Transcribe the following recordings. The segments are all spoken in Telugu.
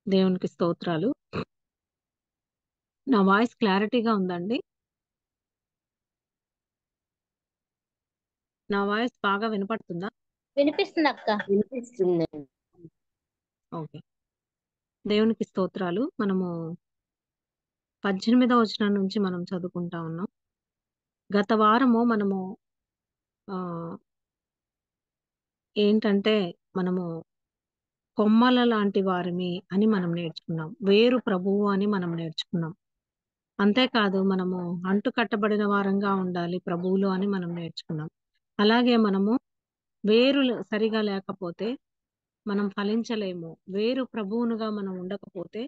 దేవునికి స్తోత్రాలు. నా వాయిస్ క్లారిటీగా ఉందండి? నా వాయిస్ బాగా వినపడుతుందా? వినిపిస్తుందక్క. వినిపిస్తుందండి. ఓకే. దేవునికి స్తోత్రాలు. మనము 18వ వచనం నుంచి మనం చదువుకుంటా ఉన్నాం. గత వారము మనము ఆహ్, ఏంటంటే మనము కొమ్మల లాంటి వారిమి అని మనం నేర్చుకున్నాం. వేరు ప్రభువు అని మనం నేర్చుకున్నాం. అంతేకాదు మనము అంటు కట్టబడిన వారంగా ఉండాలి ప్రభువులో అని మనం నేర్చుకున్నాం. అలాగే మనము వేరులు సరిగా లేకపోతే మనం ఫలించలేము. వేరు ప్రభువునుగా మనం ఉండకపోతే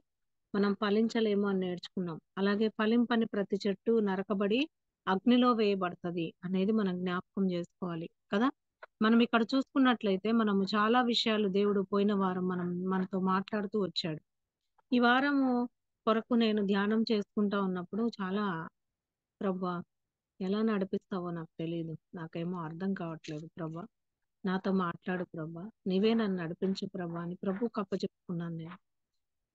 మనం ఫలించలేము అని నేర్చుకున్నాం. అలాగే ఫలింపని ప్రతి చెట్టు నరకబడి అగ్నిలో వేయబడతది అనేది మనం జ్ఞాపకం జేసుకోవాలి కదా! మనం ఇక్కడ చూసుకున్నట్లయితే మనము చాలా విషయాలు దేవుడు పోయిన వారం మనతో మాట్లాడుతూ వచ్చాడు. ఈ వారము కొరకు నేను ధ్యానం చేసుకుంటా ఉన్నప్పుడు చాలా ప్రభా! ఎలా నడిపిస్తావో నాకు తెలీదు. నాకేమో అర్థం కావట్లేదు ప్రభా! నాతో మాట్లాడు ప్రభా! నీవే నన్ను నడిపించు ప్రభా! అని ప్రభువుకి అప్పచెప్పుకున్నాను నేను.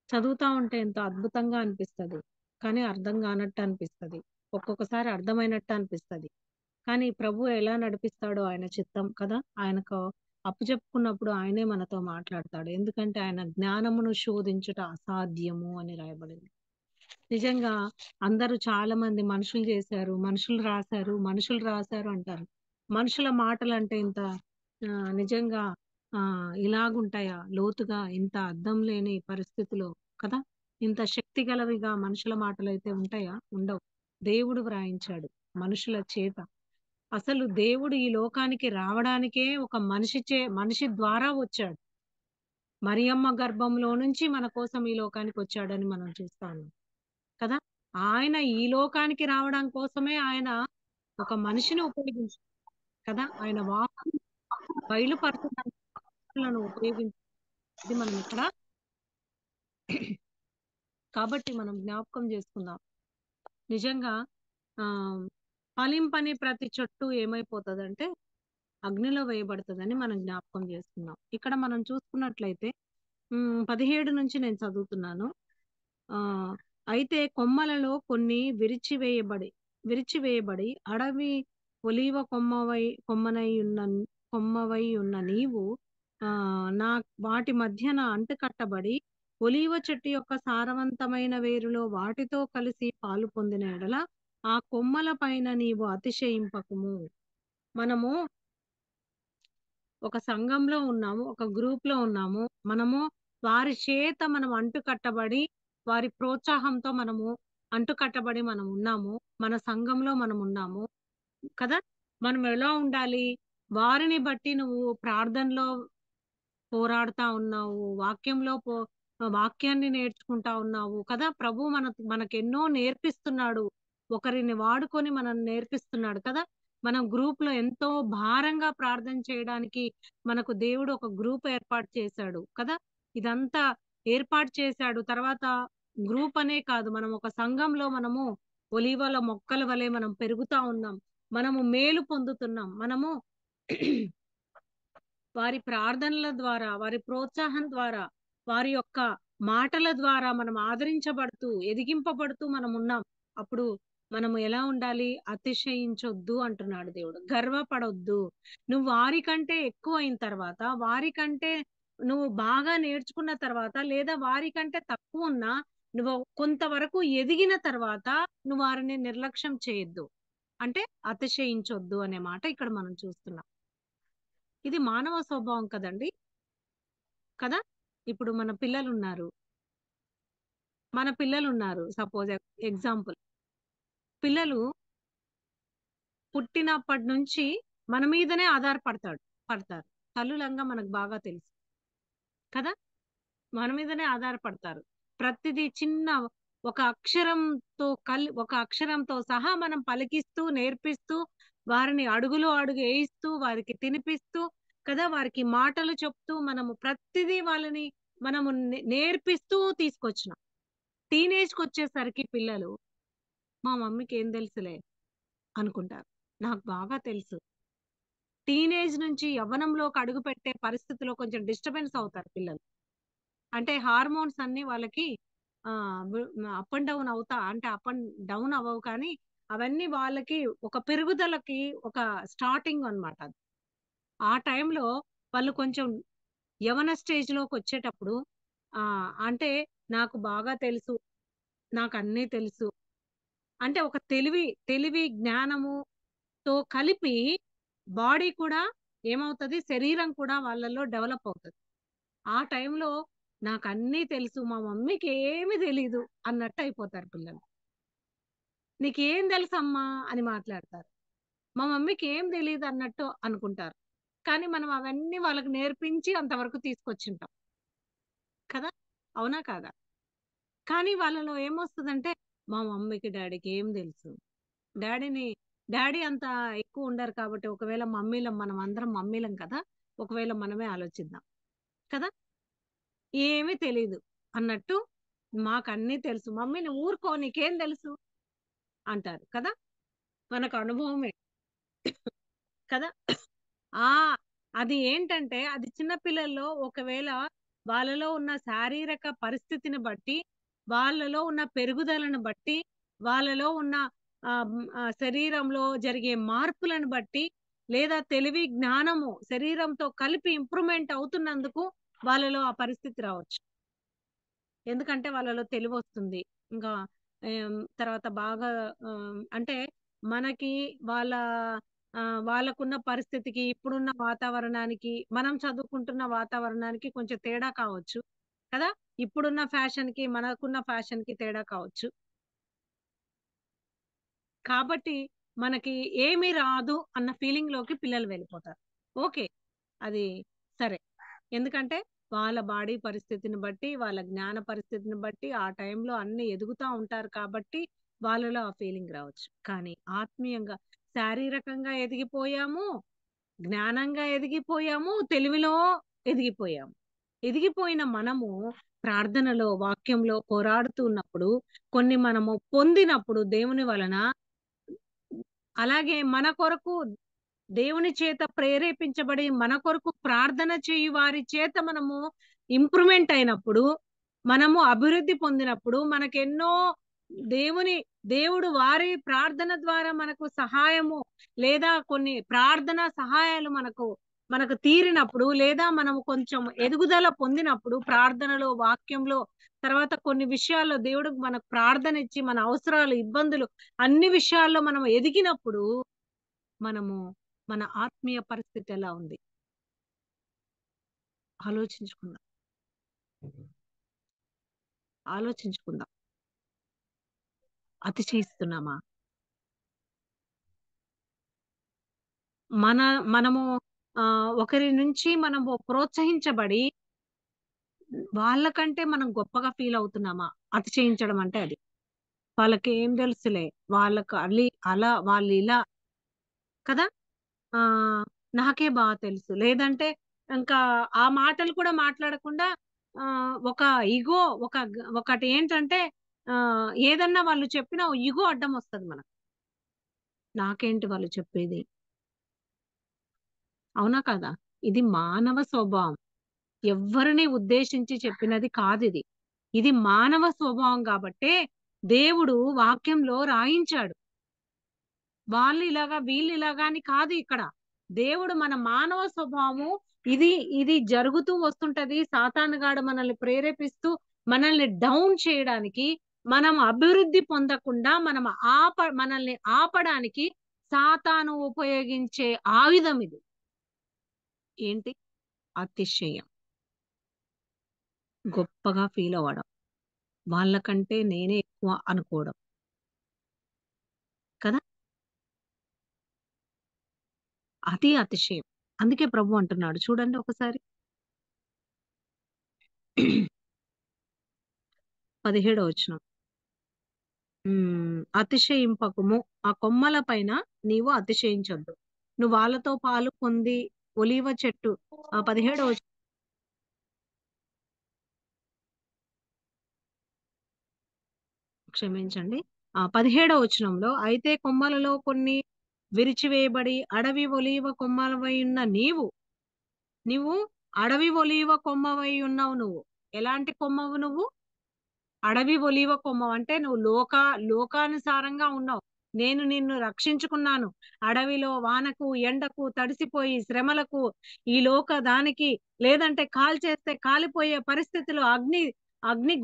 చదువుతా ఉంటే ఎంతో అద్భుతంగా అనిపిస్తది. కానీ అర్థం గానట్టు అనిపిస్తది. ఒక్కొక్కసారి అర్థమైనట్టు అనిపిస్తది. కానీ ప్రభు ఎలా నడిపిస్తాడో ఆయన చిత్తం కదా! ఆయనకు అప్పచెప్పుకున్నప్పుడు ఆయనే మనతో మాట్లాడతాడు. ఎందుకంటే ఆయన జ్ఞానమును శోధించుట అసాధ్యము అని రాయబడింది. నిజంగా అందరూ చాలా మంది మనుషులు చేశారు, మనుషులు రాశారు అంటారు. మనుషుల మాటలంటే ఇంత నిజంగా ఇలాగుంటాయా? లోతుగా ఇంత అర్థం లేని పరిస్థితిలో కదా! ఇంత శక్తి గలవిగా మనుషుల మాటలైతే ఉంటాయా? ఉండవు. దేవుడు వ్రాయించాడు మనుషుల చేత. అసలు దేవుడు ఈ లోకానికి రావడానికే ఒక మనిషి ద్వారా వచ్చాడు. మరియమ్మ గర్భంలో నుంచి మన కోసం ఈ లోకానికొచ్చాడని మనం చూస్తా ఉన్నాం. కదా! ఆయన ఈ లోకానికి రావడం కోసమే ఆయన ఒక మనిషిని ఉపయోగించాడు కదా! ఆయన వాక్కుని బయలుపరచడానికి మనుషులను ఉపయోగించి ఇది మనం ఇక్కడ కాబట్టి మనం జ్ఞాపకం చేసుకుందాం. నిజంగా ఆహ్, ఫలింపని ప్రతి చెట్టు ఏమైపోతదంటే అగ్నిలో వేయబడతదని మనం జ్ఞాపకం చేసుకుందాం. ఇక్కడ మనం చూసుకున్నట్లయితే 17 నుంచి నేను చదువుతున్నాను. ఆహ్, అయితే కొమ్మలలో కొన్ని విరిచివేయబడి అడవి ఒలీవ కొమ్మవై ఉన్న నీవు నా వాటి మధ్యన అంటుకట్టబడి ఒలీవ చెట్టు యొక్క సారవంతమైన వేరులో వాటితో కలిసి పాలు పొందిన యెడల ఆ కొమ్మల పైన నీవు అతిశయింపకుము. మనము ఒక సంఘంలో ఉన్నాము. ఒక గ్రూప్‌లో ఉన్నాము. మనము వారి చేత మనం అంటుకట్టబడి, వారి ప్రోత్సాహంతో మనము అంటుకట్టబడి మనం ఉన్నాము. మన సంఘంలో మనం ఉన్నాము. కదా! మనం ఎలా ఉండాలి? వారిని బట్టి నువ్వు ప్రార్థనలో పోరాడుతా ఉన్నావు. వాక్యాన్ని నేర్చుకుంటా ఉన్నావు కదా! ప్రభు మనకెన్నో నేర్పిస్తున్నాడు. ఒకరిని వాడుకొని మనల్ని నేర్పిస్తున్నాడు కదా! మనం గ్రూప్‌లో ఎంతో భారంగా ప్రార్థన చేయడానికి మనకు దేవుడు ఒక గ్రూప్ ఏర్పాటు చేశాడు కదా! ఇదంతా ఏర్పాటు చేశాడు. తర్వాత గ్రూప్ అనే కాదు. మనం ఒక సంఘంలో మనము ఒలీవల మొక్కల వలె మనం పెరుగుతా ఉన్నాం. మనము మేలు పొందుతున్నాం. మనము వారి ప్రార్థనల ద్వారా, వారి ప్రోత్సాహం ద్వారా, వారి యొక్క మాటల ద్వారా మనం ఆదరించబడుతూ, ఎదిగింపబడుతూ మనమున్నాం. అప్పుడు మనము ఎలా ఉండాలి? అతిశయించొద్దు అంటున్నాడు దేవుడు. గర్వపడొద్దు. నువ్వు వారికంటే ఎక్కువయిన తర్వాత, వారికంటే నువ్వు బాగా నేర్చుకున్న తర్వాత, లేదా వారికంటే తక్కువున్నా, నువ్వు కొంతవరకు ఎదిగిన తర్వాత, నువ్వు వారిని నిర్లక్ష్యం చేయొద్దు. అంటే అతిశయించొద్దు అనే మాట ఇక్కడ మనం చూస్తున్నాం. ఇది మానవ స్వభావం కదండీ! కదా! ఇప్పుడు మన పిల్లలున్నారు. Suppose example. పిల్లలు పుట్టినప్పటి నుంచి మన మీదనే పడతారు. తల్లులంగా మనకు బాగా తెలుసు. కదా! మన మీదనే ఆధారపడతారు. ప్రతిదీ చిన్న ఒక అక్షరంతో సహా మనం పలికిస్తూ, నేర్పిస్తూ, వారిని అడుగులో అడుగు ఏయిస్తూ, వారికి తినిపిస్తూ, కదా! వారికి మాటలు చెప్తూ, మనము ప్రతిదీ మనము నేర్పిస్తూ తీసుకొచ్చినాం. టీనేజ్‌కొచ్చేసరికి పిల్లలు, మా మమ్మీకేం తెలుసులే అనుకుంటారు. నాకు బాగా తెలుసు. టీనేజ్ నుంచి యవ్వనంలోకి అడుగుపెట్టే పరిస్థితిలో కొంచెం డిస్టర్బెన్స్ అవుతారు పిల్లలు. అంటే హార్మోన్స్ అన్నీ వాళ్ళకి అప్ అండ్ డౌన్ అంటే అప్ అండ్ డౌన్ అవ్వవు కానీ, అవన్నీ వాళ్ళకి ఒక పెరుగుదలకి ఒక స్టార్టింగ్ అన్నమాట అది. ఆ టైంలో వాళ్ళు కొంచెం యవ్వన స్టేజ్‌లోకొచ్చేటప్పుడు అంటే నాకు బాగా తెలుసు, నాకన్నీ తెలుసు. అంటే ఒక తెలివి, జ్ఞానముతో కలిపి బాడీ కూడా ఏమవుతది, శరీరం కూడా వాళ్ళలో డెవలప్ అవుతది. ఆ టైంలో నాకన్నీ తెలుసు, మా మమ్మీకి ఏమి తెలీదు అన్నట్టయిపోతారు పిల్లలు. "నీకేం తెలుసమ్మా" అని మాట్లాడతారు. మా మమ్మీకి ఏం తెలీదన్నట్టు అనుకుంటారు. కానీ మనం అవన్నీ వాళ్ళకి నేర్పించి అంతవరకు తీసుకొచ్చుంటాం. కదా! అవునా? కాదా? కానీ వాళ్ళలో ఏమొస్తదంటే, మా మమ్మీకి, డ్యాడీకి ఏం తెలుసు? డ్యాడీని డ్యాడీ అంత ఎక్కువుండరు కాబట్టి, ఒకవేళ మనమందరం మమ్మీలం కదా! ఒకవేళ మనమే ఆలోచిద్దాం. కదా! ఏమీ తెలీదు అన్నట్టు, మాకన్నీ తెలుసు. మమ్మీ నువ్వు ఊరుకో నీకేం తెలుసు అంటారు. కదా! మనకు అనుభవమే. కదా! ఆ! అది ఏంటంటే, అది చిన్న పిల్లల్లో ఒకవేళ వాళ్ళలో ఉన్న శారీరక పరిస్థితిని బట్టి, వాళ్ళలో ఉన్న పెరుగుదలను బట్టి, వాళ్ళలో ఉన్న శరీరంలో జరిగే మార్పులను బట్టి, లేదా తెలివి, జ్ఞానము శరీరంతో కలిపి ఇంప్రూవ్‌మెంట్ అవుతున్నందుకు వాళ్ళలో ఆ పరిస్థితి రావచ్చు. ఎందుకంటే వాళ్ళలో తెలివొస్తుంది. ఇంకా తర్వాత బాగా అంటే మనకి వాళ్ళ వాళ్ళకున్న పరిస్థితికి, ఇప్పుడున్న వాతావరణానికి, మనం చదువుకుంటున్న వాతావరణానికి కొంచెం తేడా కావచ్చు. కదా! ఇప్పుడున్న ఫ్యాషన్‌కి, మనకున్న ఫ్యాషన్‌కి తేడా కావచ్చు. కాబట్టి మనకి ఏమి రాదు అన్న ఫీలింగ్‌లోకి పిల్లలు వెళ్ళిపోతారు. ఓకే. అది సరే. ఎందుకంటే వాళ్ళ బాడీ పరిస్థితిని బట్టి, వాళ్ళ జ్ఞాన పరిస్థితిని బట్టి, ఆ టైంలో అన్నీ ఎదుగుతా ఉంటారు కాబట్టి, వాళ్ళలో ఆ ఫీలింగ్ రావచ్చు. కానీ ఆత్మీయంగా, శారీరకంగా ఎదిగిపోయాము, జ్ఞానంగా ఎదిగిపోయాము, తెలివిలో ఎదిగిపోయాము. ఎదిగిపోయిన మనము ప్రార్థనలో, వాక్యంలో పోరాడుతున్నప్పుడు, కొన్ని మనము పొందినప్పుడు దేవుని వలన, అలాగే మన కొరకు దేవుని చేత ప్రేరేపించబడి, మన కొరకు ప్రార్థన చేయు వారి చేత మనము ఇంప్రూవ్‌మెంట్ అయినప్పుడు, మనము అభివృద్ధి పొందినప్పుడు, మనకెన్నో దేవుని దేవుడు వారి ప్రార్థన ద్వారా మనకు సహాయము, లేదా కొన్ని ప్రార్థన సహాయాలు మనకు తీరినప్పుడు, లేదా మనము కొంచెం ఎదుగుదల పొందినప్పుడు, ప్రార్థనలో, వాక్యంలో, తర్వాత కొన్ని విషయాల్లో దేవుడు మనకు ప్రార్థన ఇచ్చి, మన అవసరాలు, ఇబ్బందులు అన్ని విషయాల్లో మనం ఎదిగినప్పుడు మనము మన ఆత్మీయ పరిస్థితి ఎలా ఉంది? ఆలోచించుకుందాం. ఆలోచించుకుందాం. అతిశయిస్తున్నామా? మన మనము ఒకరి నుంచి మనము ప్రోత్సహించబడి, వాళ్ళకంటే మనం గొప్పగా ఫీల్ అవుతున్నామా? అతిశయించడం అంటే అది. వాళ్ళకేం తెలుసులే. వాళ్ళకి వాళ్ళిలా కదా! ఆహ్, నాకే తెలుసు. లేదంటే ఇంకా ఆ మాటలు కూడా మాట్లాడకుండా ఒక ఇగో ఒకటేంటంటే ఏదన్నా వాళ్ళు చెప్పినా ఇగో అడ్డమొస్తది మనకు. నాకేంటి వాళ్ళు చెప్పేది? అవునా కాదా? ఇది మానవ స్వభావం. ఎవ్వరిని ఉద్దేశించి చెప్పినది కాదిది. ఇది మానవ స్వభావం గాబట్టే దేవుడు వాక్యంలో రాయించాడు. వీళ్ళిలాగా అని కాదు ఇక్కడ. దేవుడు మన మానవ స్వభావము ఇది, ఇది జరుగుతూ వస్తుంటది. సాతానుగాడు మనల్ని ప్రేరేపిస్తూ, మనల్ని డౌన్ చేయడానికి, మనం అభివృద్ధి పొందకుండా మనల్ని ఆపడానికి సాతాను ఉపయోగించే ఆయుధం ఇది. ఏంటి? అతిశయం. గొప్పగా ఫీల్ అవ్వడం. వాళ్ళకంటే నేనే ఎక్కువ అనుకోవడం. కదా! అది అతిశయం. అందుకే ప్రభు అంటున్నాడు చూడండి ఒకసారి. 17 వచనం. అతిశయింపకుము. ఆ కొమ్మల పైన నీవు అతిశయించొద్దు. నువ్వు వాళ్ళతో పాలు పొంది ఒలీవ చెట్టు 17 క్షమించండి. 17 వచనంలో అయితే కొమ్మలలో కొన్ని విరిచివేయబడి అడవి ఒలీవ కొమ్మలవై ఉన్న నీవు అడవి ఒలీవ కొమ్మవై ఉన్నావు నువ్వు. ఎలాంటి కొమ్మవు నువ్వు? అడవి ఒలీవ కొమ్మవు. అంటే నువ్వు లోకానుసారంగా ఉన్నావు. నేను నిన్ను రక్షించుకున్నాను. అడవిలో వానకు, ఎండకు తడిసిపోయి శ్రమలకు, ఈ దానికి లేదంటే కాల్చేస్తే కాలిపోయే పరిస్థితిలో అగ్ని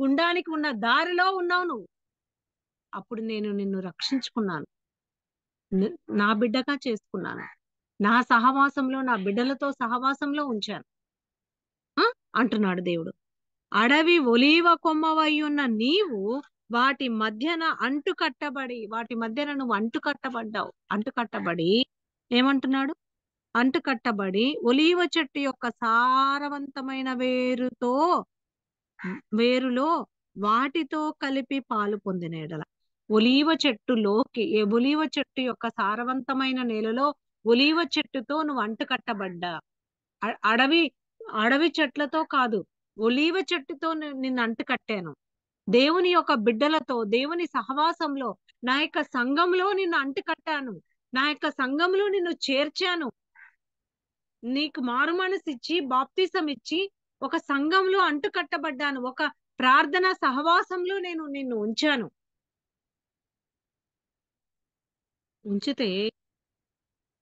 గుండానికి ఉన్న దారిలో ఉన్నావు నువ్వు. అప్పుడు నేను నిన్ను రక్షించుకున్నాను. నా బిడ్డగా చేసుకున్నాను. నా సహవాసంలో, నా బిడ్డలతో సహవాసంలో ఉంచాను. ఆ! అంటున్నాడు దేవుడు. అడవి ఒలీవ కొమ్మవయ్యున్న నీవు వాటి మధ్యన నువ్వు అంటుకట్టబడ్డావు. అంటుకట్టబడి ఏమంటున్నాడు? అంటుకట్టబడి ఒలీవ చెట్టు యొక్క సారవంతమైన వేరులో వాటితో కలిపి పాలు పొందిన ఎడల, ఒలీవ చెట్టు యొక్క సారవంతమైన నేలలో ఒలీవ చెట్టుతో నువ్వు అంటుకట్టబడ్డా. అడవి అడవి చెట్లతో కాదు, ఒలీవ చెట్టుతో నిన్ను అంటుకట్టాను. దేవుని యొక్క బిడ్డలతో, దేవుని సహవాసంలో, నా యొక్క సంఘంలో నిన్ను అంటుకట్టాను. నా యొక్క సంఘంలో నిన్ను చేర్చాను. నీకు మారు మనసిచ్చి బాప్తిసం ఇచ్చి ఒక సంఘంలో అంటుకట్టబడ్డాను. ఒక ప్రార్థన సహవాసంలో నేను నిన్ను ఉంచాను. ఉంచితే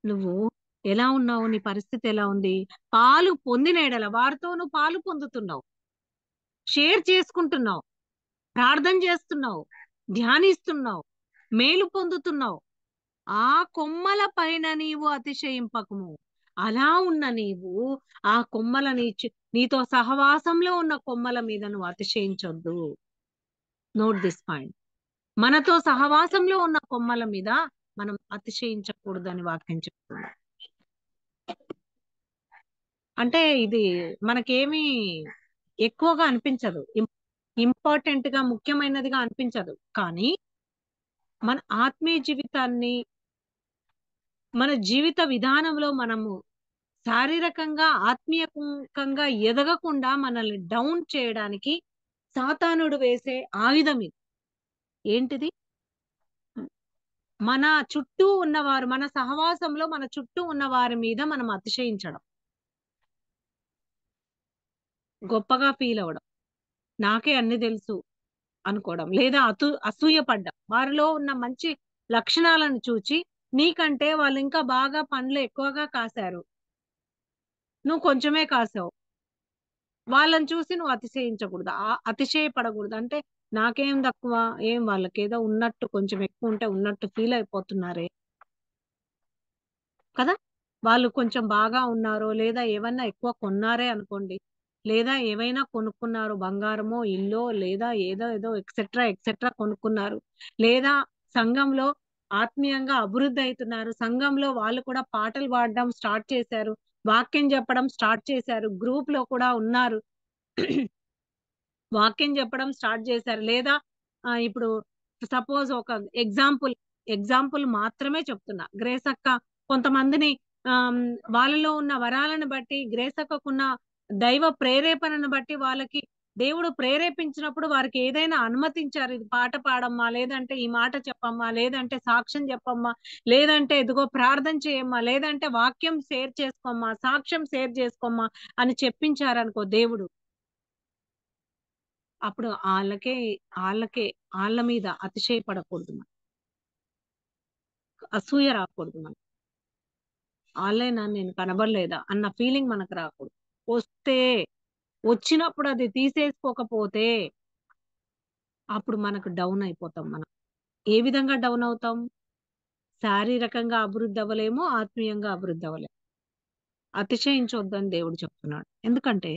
నువ్వు ఎలా ఉన్నావు? నీ పరిస్థితి ఎలా ఉంది? పాలు పొందిన ఎడల వారితో నువ్వు పాలు పొందుతున్నావు, షేర్ చేసుకుంటున్నావు, ప్రార్థన చేస్తున్నావు, ధ్యానిస్తున్నావు, మేలు పొందుతున్నావు. ఆ కొమ్మల పైన నీవు అతిశయింపకము. అలా ఉన్న నీవు ఆ నీతో సహవాసంలో ఉన్న కొమ్మల మీద నువ్వు అతిశయించొద్దు. Note this point. మనతో సహవాసంలో ఉన్న కొమ్మల మీద మనం అతిశయించకూడదని వాక్యం చెప్తుంది. అంటే ఇది మనకేమి ఎక్కువగా అనిపించదు, ఇంపార్టెంట్ గా ముఖ్యమైనదిగా అనిపించదు. కానీ మన ఆత్మీయ జీవితాన్ని, మన జీవిత విధానంలో మనము శారీరకంగా ఆత్మీయంగా ఎదగకుండా మనల్ని డౌన్ చేయడానికి సాతానుడు వేసే ఆయుధం ఇది. ఏంటిది? మన చుట్టూ ఉన్నవారు, మన సహవాసంలో మన చుట్టూ ఉన్న వారి మీద మనం అతిశయించడం, గొప్పగా ఫీల్ అవ్వడం, నాకే అన్ని తెలుసు అనుకోవడం, లేదా అసూయపడ్డం. వారిలో ఉన్న మంచి లక్షణాలను చూచి నీకంటే వాళ్ళు ఇంకా బాగా పండ్లు ఎక్కువగా కాశారు, నువ్వు కొంచెమే కాసావు. వాళ్ళని చూసి నువ్వు అతిశయించకూడదు, అతిశయపడకూడదు. అంటే నాకేం తక్కువ, ఏం వాళ్ళకేదో ఉన్నట్టు, కొంచెం ఎక్కువ ఉంటే ఉన్నట్టు ఫీల్ అయిపోతున్నారే కదా. వాళ్ళు కొంచెం బాగా ఉన్నారో, లేదా ఏమన్నా ఎక్కువ కొన్నారే అనుకోండి, లేదా ఏవైనా కొనుక్కున్నారు, బంగారమో ఇల్లో, లేదా ఏదో ఏదో ఎక్సెట్రా ఎక్సెట్రా కొనుక్కున్నారు, లేదా సంఘంలో ఆత్మీయంగా అభివృద్ధి అవుతున్నారు, సంఘంలో వాళ్ళు కూడా పాటలు పాడడం స్టార్ట్ చేశారు, వాక్యం చెప్పడం స్టార్ట్ చేశారు, గ్రూప్ లో కూడా ఉన్నారు, వాక్యం చెప్పడం స్టార్ట్ చేశారు. లేదా ఇప్పుడు సపోజ్ ఒక ఎగ్జాంపుల్ మాత్రమే చెప్తున్నా. గ్రేస్ అక్క కొంతమందిని ఆమ్, వాళ్ళలో ఉన్న వరాలను బట్టి, గ్రేస్ అక్కకున్న దైవ ప్రేరేపణను బట్టి, వాళ్ళకి దేవుడు ప్రేరేపించినప్పుడు వారికి ఏదైనా అనుమతించారు. ఇది పాట పాడమ్మా, లేదంటే ఈ మాట చెప్పమ్మా, లేదంటే సాక్ష్యం చెప్పమ్మా, లేదంటే ఇదిగో ప్రార్థన చేయమ్మా, లేదంటే వాక్యం షేర్ చేసుకోమ్మా, సాక్ష్యం షేర్ చేసుకోమ్మా అని చెప్పించారనుకో దేవుడు. అప్పుడు ఆళ్ళకే ఆళ్ళ మీద అతిశయపడకూడదు మనం. అసూయ రాకూడదు మనం. ఆళ్ళేనా, నేను కనబడలేదా అన్న ఫీలింగ్ మనకు రాకూడదు. వస్తే వచ్చినప్పుడు అది తీసేసుకోకపోతే అప్పుడు మనకు డౌన్ అయిపోతాం మనం. ఏ విధంగా డౌన్ అవుతాం? శారీరకంగా అభివృద్ధి అవ్వలేము, ఆత్మీయంగా అభివృద్ధి అవ్వలేము. అతిశయించొద్దని దేవుడు చెప్తున్నాడు. ఎందుకంటే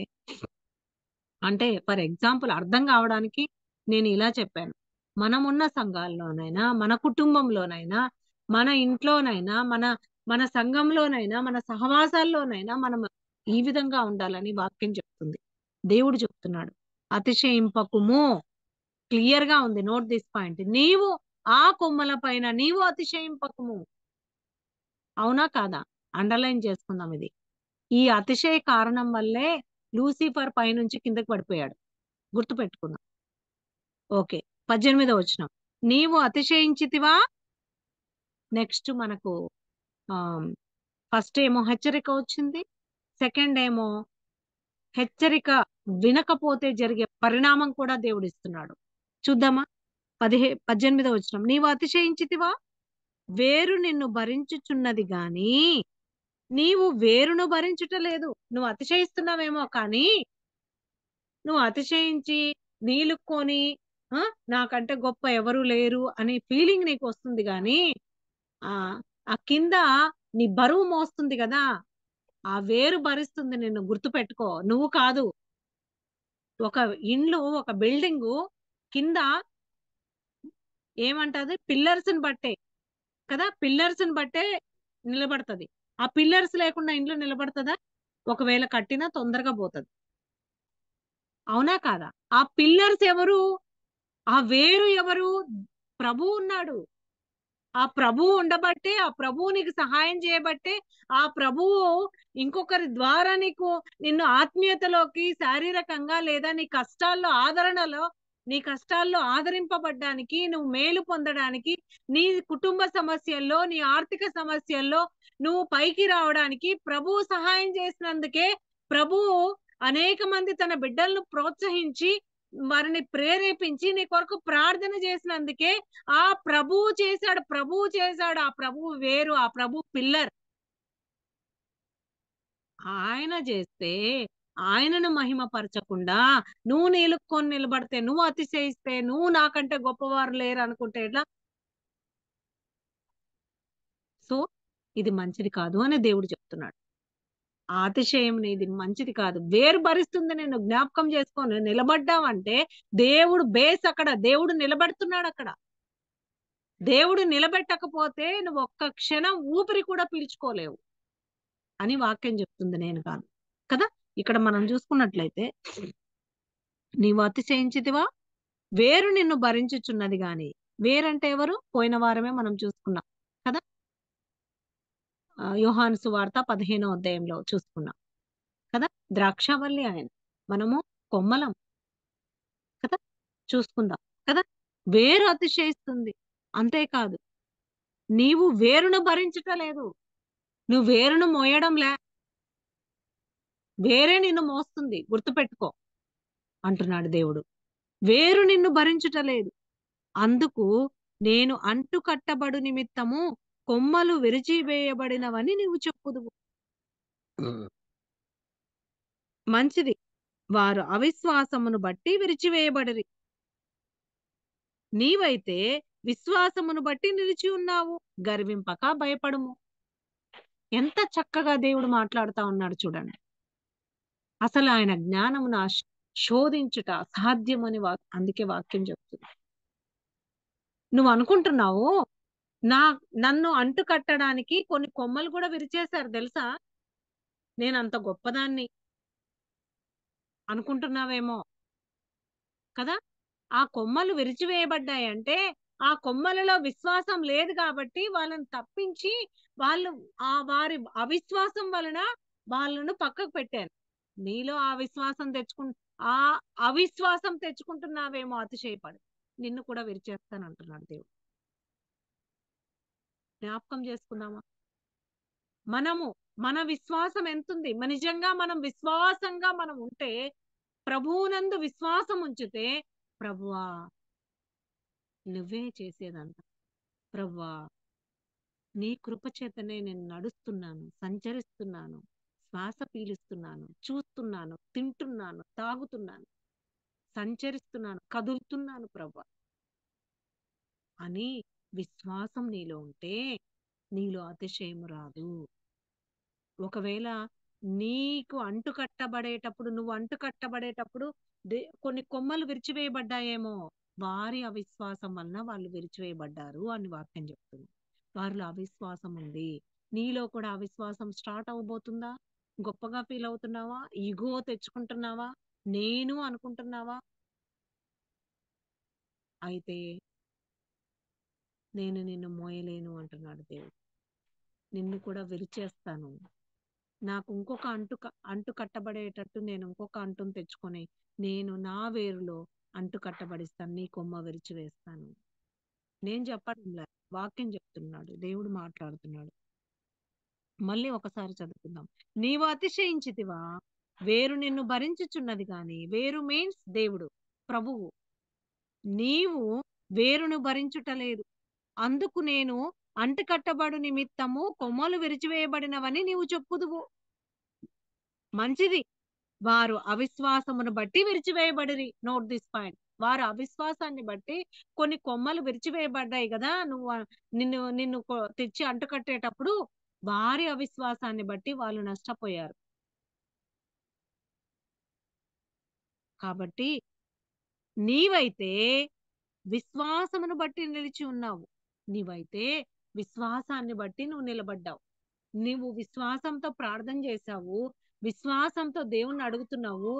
ఫర్ ఎగ్జాంపుల్ అర్థం కావడానికి నేను ఇలా చెప్పాను. మనమున్న సంఘాల్లోనైనా, మన కుటుంబంలోనైనా, మన ఇంట్లోనైనా, మన మన సంఘంలోనైనా, మన సహవాసాల్లోనైనా మనం ఈ విధంగా ఉండాలని వాక్యం చెప్తుంది. దేవుడు చెప్తున్నాడు. అతిశయింపకుము. క్లియర్ గా ఉంది. Note this point. నీవు ఆ కొమ్మల పైన నీవు అతిశయింపకుము. అవునా కాదా? అండర్లైన్ చేసుకుందాం ఇది. ఈ అతిశయ కారణం వల్లే లూసిఫర్ పైనుంచి కిందకి పడిపోయాడు. గుర్తు పెట్టుకుందాం. ఓకే. 18వ వచనం. నీవు అతిశయించితివా? నెక్స్ట్ మనకు ఫస్ట్ ఏమో హెచ్చరిక వచ్చింది, సెకండ్ ఏమో హెచ్చరిక వినకపోతే జరిగే పరిణామం కూడా దేవుడిస్తున్నాడు. చూద్దామా? 18వ వచనం. నీవు అతిశయించితివా? వేరు నిన్ను భరించుచున్నది గాని, నీవు వేరును భరించుట లేదు. నువ్వు అతిశయిస్తున్నావేమో కానీ, నువ్వు అతిశయించి, నీలుక్కొని ఆ! నాకంటే గొప్ప ఎవరు లేరు అనే ఫీలింగ్ నీకొస్తుంది గానీ, ఆ కింద నీ బరువు మోస్తుంది గదా! ఆ వేరు భరిస్తుంది నిన్ను గుర్తుపెట్టుకో. నువ్వు కాదు. ఒక బిల్డింగు కింద ఏమంటది పిల్లర్స్‌ని బట్టే కదా! పిల్లర్స్‌ని బట్టే నిలబడతది. ఆ పిల్లర్స్ లేకుండా ఇండ్లు నిలబడతదా? ఒకవేళ కట్టినా తొందరగా పోతది. అవునా కాదా? ఆ పిల్లర్స్ ఎవరు? ఆ వేరు ఎవరు? ప్రభువు ఉన్నాడు. ఆ ప్రభువు ఉండబట్టే, ఆ ప్రభువు నీకు సహాయం చేయబట్టే, ఆ ప్రభువు ఇంకొకరి ద్వారా నిన్ను ఆత్మీయతలోకి శారీరకంగా లేదా నీ కష్టాల్లో ఆదరింపబడ్డానికి, నువ్వు మేలు పొందడానికి, నీ కుటుంబ సమస్యల్లో, నీ ఆర్థిక సమస్యల్లో నువ్వు పైకి రావడానికి ప్రభువు సహాయం చేసినందుకే ప్రభువు అనేక మంది తన బిడ్డలను ప్రోత్సహించి, వారిని ప్రేరేపించి నీ కొరకు ప్రార్థన చేసినందుకే ప్రభువు చేశాడు. ఆ ప్రభువు వేరు. ఆ ప్రభువు పిల్లర్. ఆయన జేస్తే, ఆయనను మహిమపరచకుండా, నువ్వు నిలుక్కొని నిలబడితే, నువ్వు అతిశయిస్తే, నువ్వు నాకంటే గొప్పవారు లేరనుకుంటే ఎట్లా? సో, ఇది మంచిది కాదు అని దేవుడు చెప్తున్నాడు. ఆ అతిశయం నీది మంచిది కాదు. వేరు భరిస్తుంది నిన్ను జ్ఞాపకం చేసుకో. నువ్వు నిలబడ్డావంటే, దేవుడు నిలబెడుతున్నాడక్కడ. దేవుడు నిలబెట్టకపోతే నువ్వు ఒక్క క్షణం ఊపిరి కూడా పీల్చుకోలేవు అని వాక్యం చెప్తుంది, నేను కాదు. కదా! ఇక్కడ మనం చూసుకున్నట్లయితే, నీవు అతిశయించితివా? వేరు నిన్ను భరించుచున్నది గాని. వేరంటే ఎవరు? పోయిన వారమే మనం చూసుకున్నాం. కదా! యోహాను సువార్త 15వ అధ్యాయంలో చూసుకున్నాం. కదా! ద్రాక్షావల్లి ఆయన. మనము కొమ్మలం. కదా! చూసుకుందాం. కదా! వేరు అతిశయిస్తుంది. అంతేకాదు, నీవు వేరును భరించుట లేదు. నువ్వు వేరును మోయడంలే. వేరే నిన్ను మోస్తుంది. గుర్తుపెట్టుకో అంటున్నాడు దేవుడు. వేరు నిన్ను భరించుట లేదు. అందుకు నేను అంటుకట్టబడు నిమిత్తము కొమ్మలు విరిచివేయబడినవని నీవు చెప్పుదువు. మంచిది. వారు అవిశ్వాసమును బట్టి విరిచివేయబడిరి. నీవైతే విశ్వాసమును బట్టి నిలిచి ఉన్నావు. గర్వింపక భయపడుము. ఎంత చక్కగా దేవుడు మాట్లాడుతా ఉన్నాడు చూడండి. అసలు ఆయన జ్ఞానమును శోధించుట అసాధ్యమని అందుకే వాక్యం చెప్తుంది. నువ్వు అనుకుంటున్నావు, నా నన్ను అంటు కట్టడానికి కొన్ని కొమ్మలు కూడా విరిచేశారు తెలుసా? నేనంత గొప్పదాన్ని అనుకుంటున్నావేమో కదా! ఆ కొమ్మలు విరిచివేయబడ్డాయంటే, ఆ కొమ్మలలో విశ్వాసం లేదు కాబట్టి వాళ్ళని తప్పించి, వాళ్ళు వారి అవిశ్వాసం వలన వాళ్ళను పక్కకు పెట్టాను. నీలో ఆ అవిశ్వాసం తెచ్చుకుంటున్నావేమో అతిశయపడి. నిన్ను కూడా విరిచేస్తానంటున్నాడు దేవుడు. జ్ఞాపకం చేసుకుందామా? మనము మన విశ్వాసం ఎంతుంది? నిజంగా మనం ఉంటే, ప్రభువునందు విశ్వాసం ఉంచితే, ప్రభువా నువ్వే చేసేదంతా. ప్రభువా నీ కృప చేతనే నేను నడుస్తున్నాను, సంచరిస్తున్నాను, శ్వాస పీలుస్తున్నాను, చూస్తున్నాను, తింటున్నాను, తాగుతున్నాను, సంచరిస్తున్నాను, కదులుతున్నాను ప్రభువా అని విశ్వాసం నీలో ఉంటే, నీలో అతిశయము రాదు. ఒకవేళ నువ్వు అంటుకట్టబడేటప్పుడు కొన్ని కొమ్మలు విరిచివేయబడ్డాయేమో, వారి అవిశ్వాసం వలన వాళ్ళు విరిచివేయబడ్డారు అని వాక్యం చెప్తుంది. వారిలో అవిశ్వాసం ఉంది. నీలో కూడా అవిశ్వాసం స్టార్ట్ అవ్వబోతుందా? గొప్పగా ఫీల్ అవుతున్నావా? ఇగో తెచ్చుకుంటున్నావా? నేను అనుకుంటున్నావా? అయితే నేను నిన్ను మోయలేను అంటున్నాడు దేవుడు. నిన్ను కూడా విరిచేస్తాను. నాకు ఇంకొక అంటు కట్టబడేటట్టు నేను ఇంకొక అంటుని తెచ్చుకొని, నేను నా వేరులో అంటు కట్టబడిస్తాను. నీ కొమ్మ విరిచివేస్తాను. నేను చెప్పడంలే. వాక్యం చెప్తున్నాడు. దేవుడు మాట్లాడుతున్నాడు. మళ్ళీ ఒకసారి చదువుకుందాం. నీవు అతిశయించితివా? వేరు నిన్ను భరించుచున్నది గాని, వేరు మీన్స్ దేవుడు, ప్రభువు. నీవు వేరును భరించుటలేదు. అందుకు నేను అంటుకట్టబడు నిమిత్తము కొమ్మలు విరిచివేయబడినవని నీవు చెప్పుదువు. మంచిది. వారు అవిశ్వాసమును బట్టి విరిచివేయబడిరి. Note this point. వారు అవిశ్వాసాన్ని బట్టి కొన్ని కొమ్మలు విరిచివేయబడ్డాయి గదా! నిన్ను నిన్ను తెచ్చి అంటుకట్టేటప్పుడు వారి అవిశ్వాసాన్ని బట్టి వాళ్ళు నష్టపోయారు. కాబట్టి నీవైతే విశ్వాసమును బట్టి నిలిచి ఉన్నావు. నీవైతే విశ్వాసాన్ని బట్టి నువ్వు నిలబడ్డావు. నీవు విశ్వాసంతో ప్రార్థన చేశావు. విశ్వాసంతో దేవుణ్ణి అడుగుతున్నావు.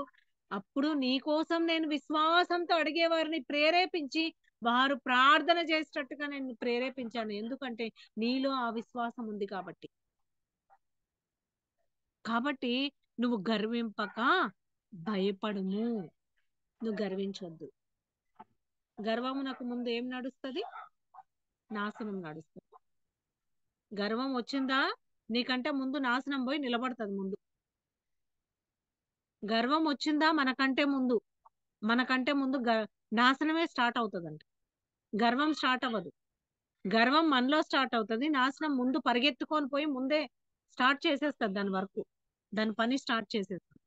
అప్పుడు నీ కోసం నేను విశ్వాసంతో అడిగేవారిని ప్రేరేపించి, వారు ప్రార్థన చేసేటట్టుగా నేను ప్రేరేపించాను. ఎందుకంటే నీలో ఆ విశ్వాసం ఉంది కాబట్టి. కాబట్టి నువ్వు గర్వింపక భయపడుము. నువ్వు గర్వించొద్దు. గర్వమునకు ముందు ఏం నడుస్తది? నాశనం నడుస్తది. గర్వం వచ్చిందా నీకంటే ముందు నాశనం పోయి నిలబడతది ముందు. గర్వం వచ్చిందా మనకంటే ముందు నాశనమే స్టార్ట్ అవుతదంట. గర్వం స్టార్ట్ అవ్వదు. గర్వం మనలో స్టార్ట్ అవుతది. నాశనం ముందు పరిగెత్తుకొని పోయి ముందే స్టార్ట్ చేసేస్తది దాని వర్కు. దాని పని స్టార్ట్ చేసేస్తది.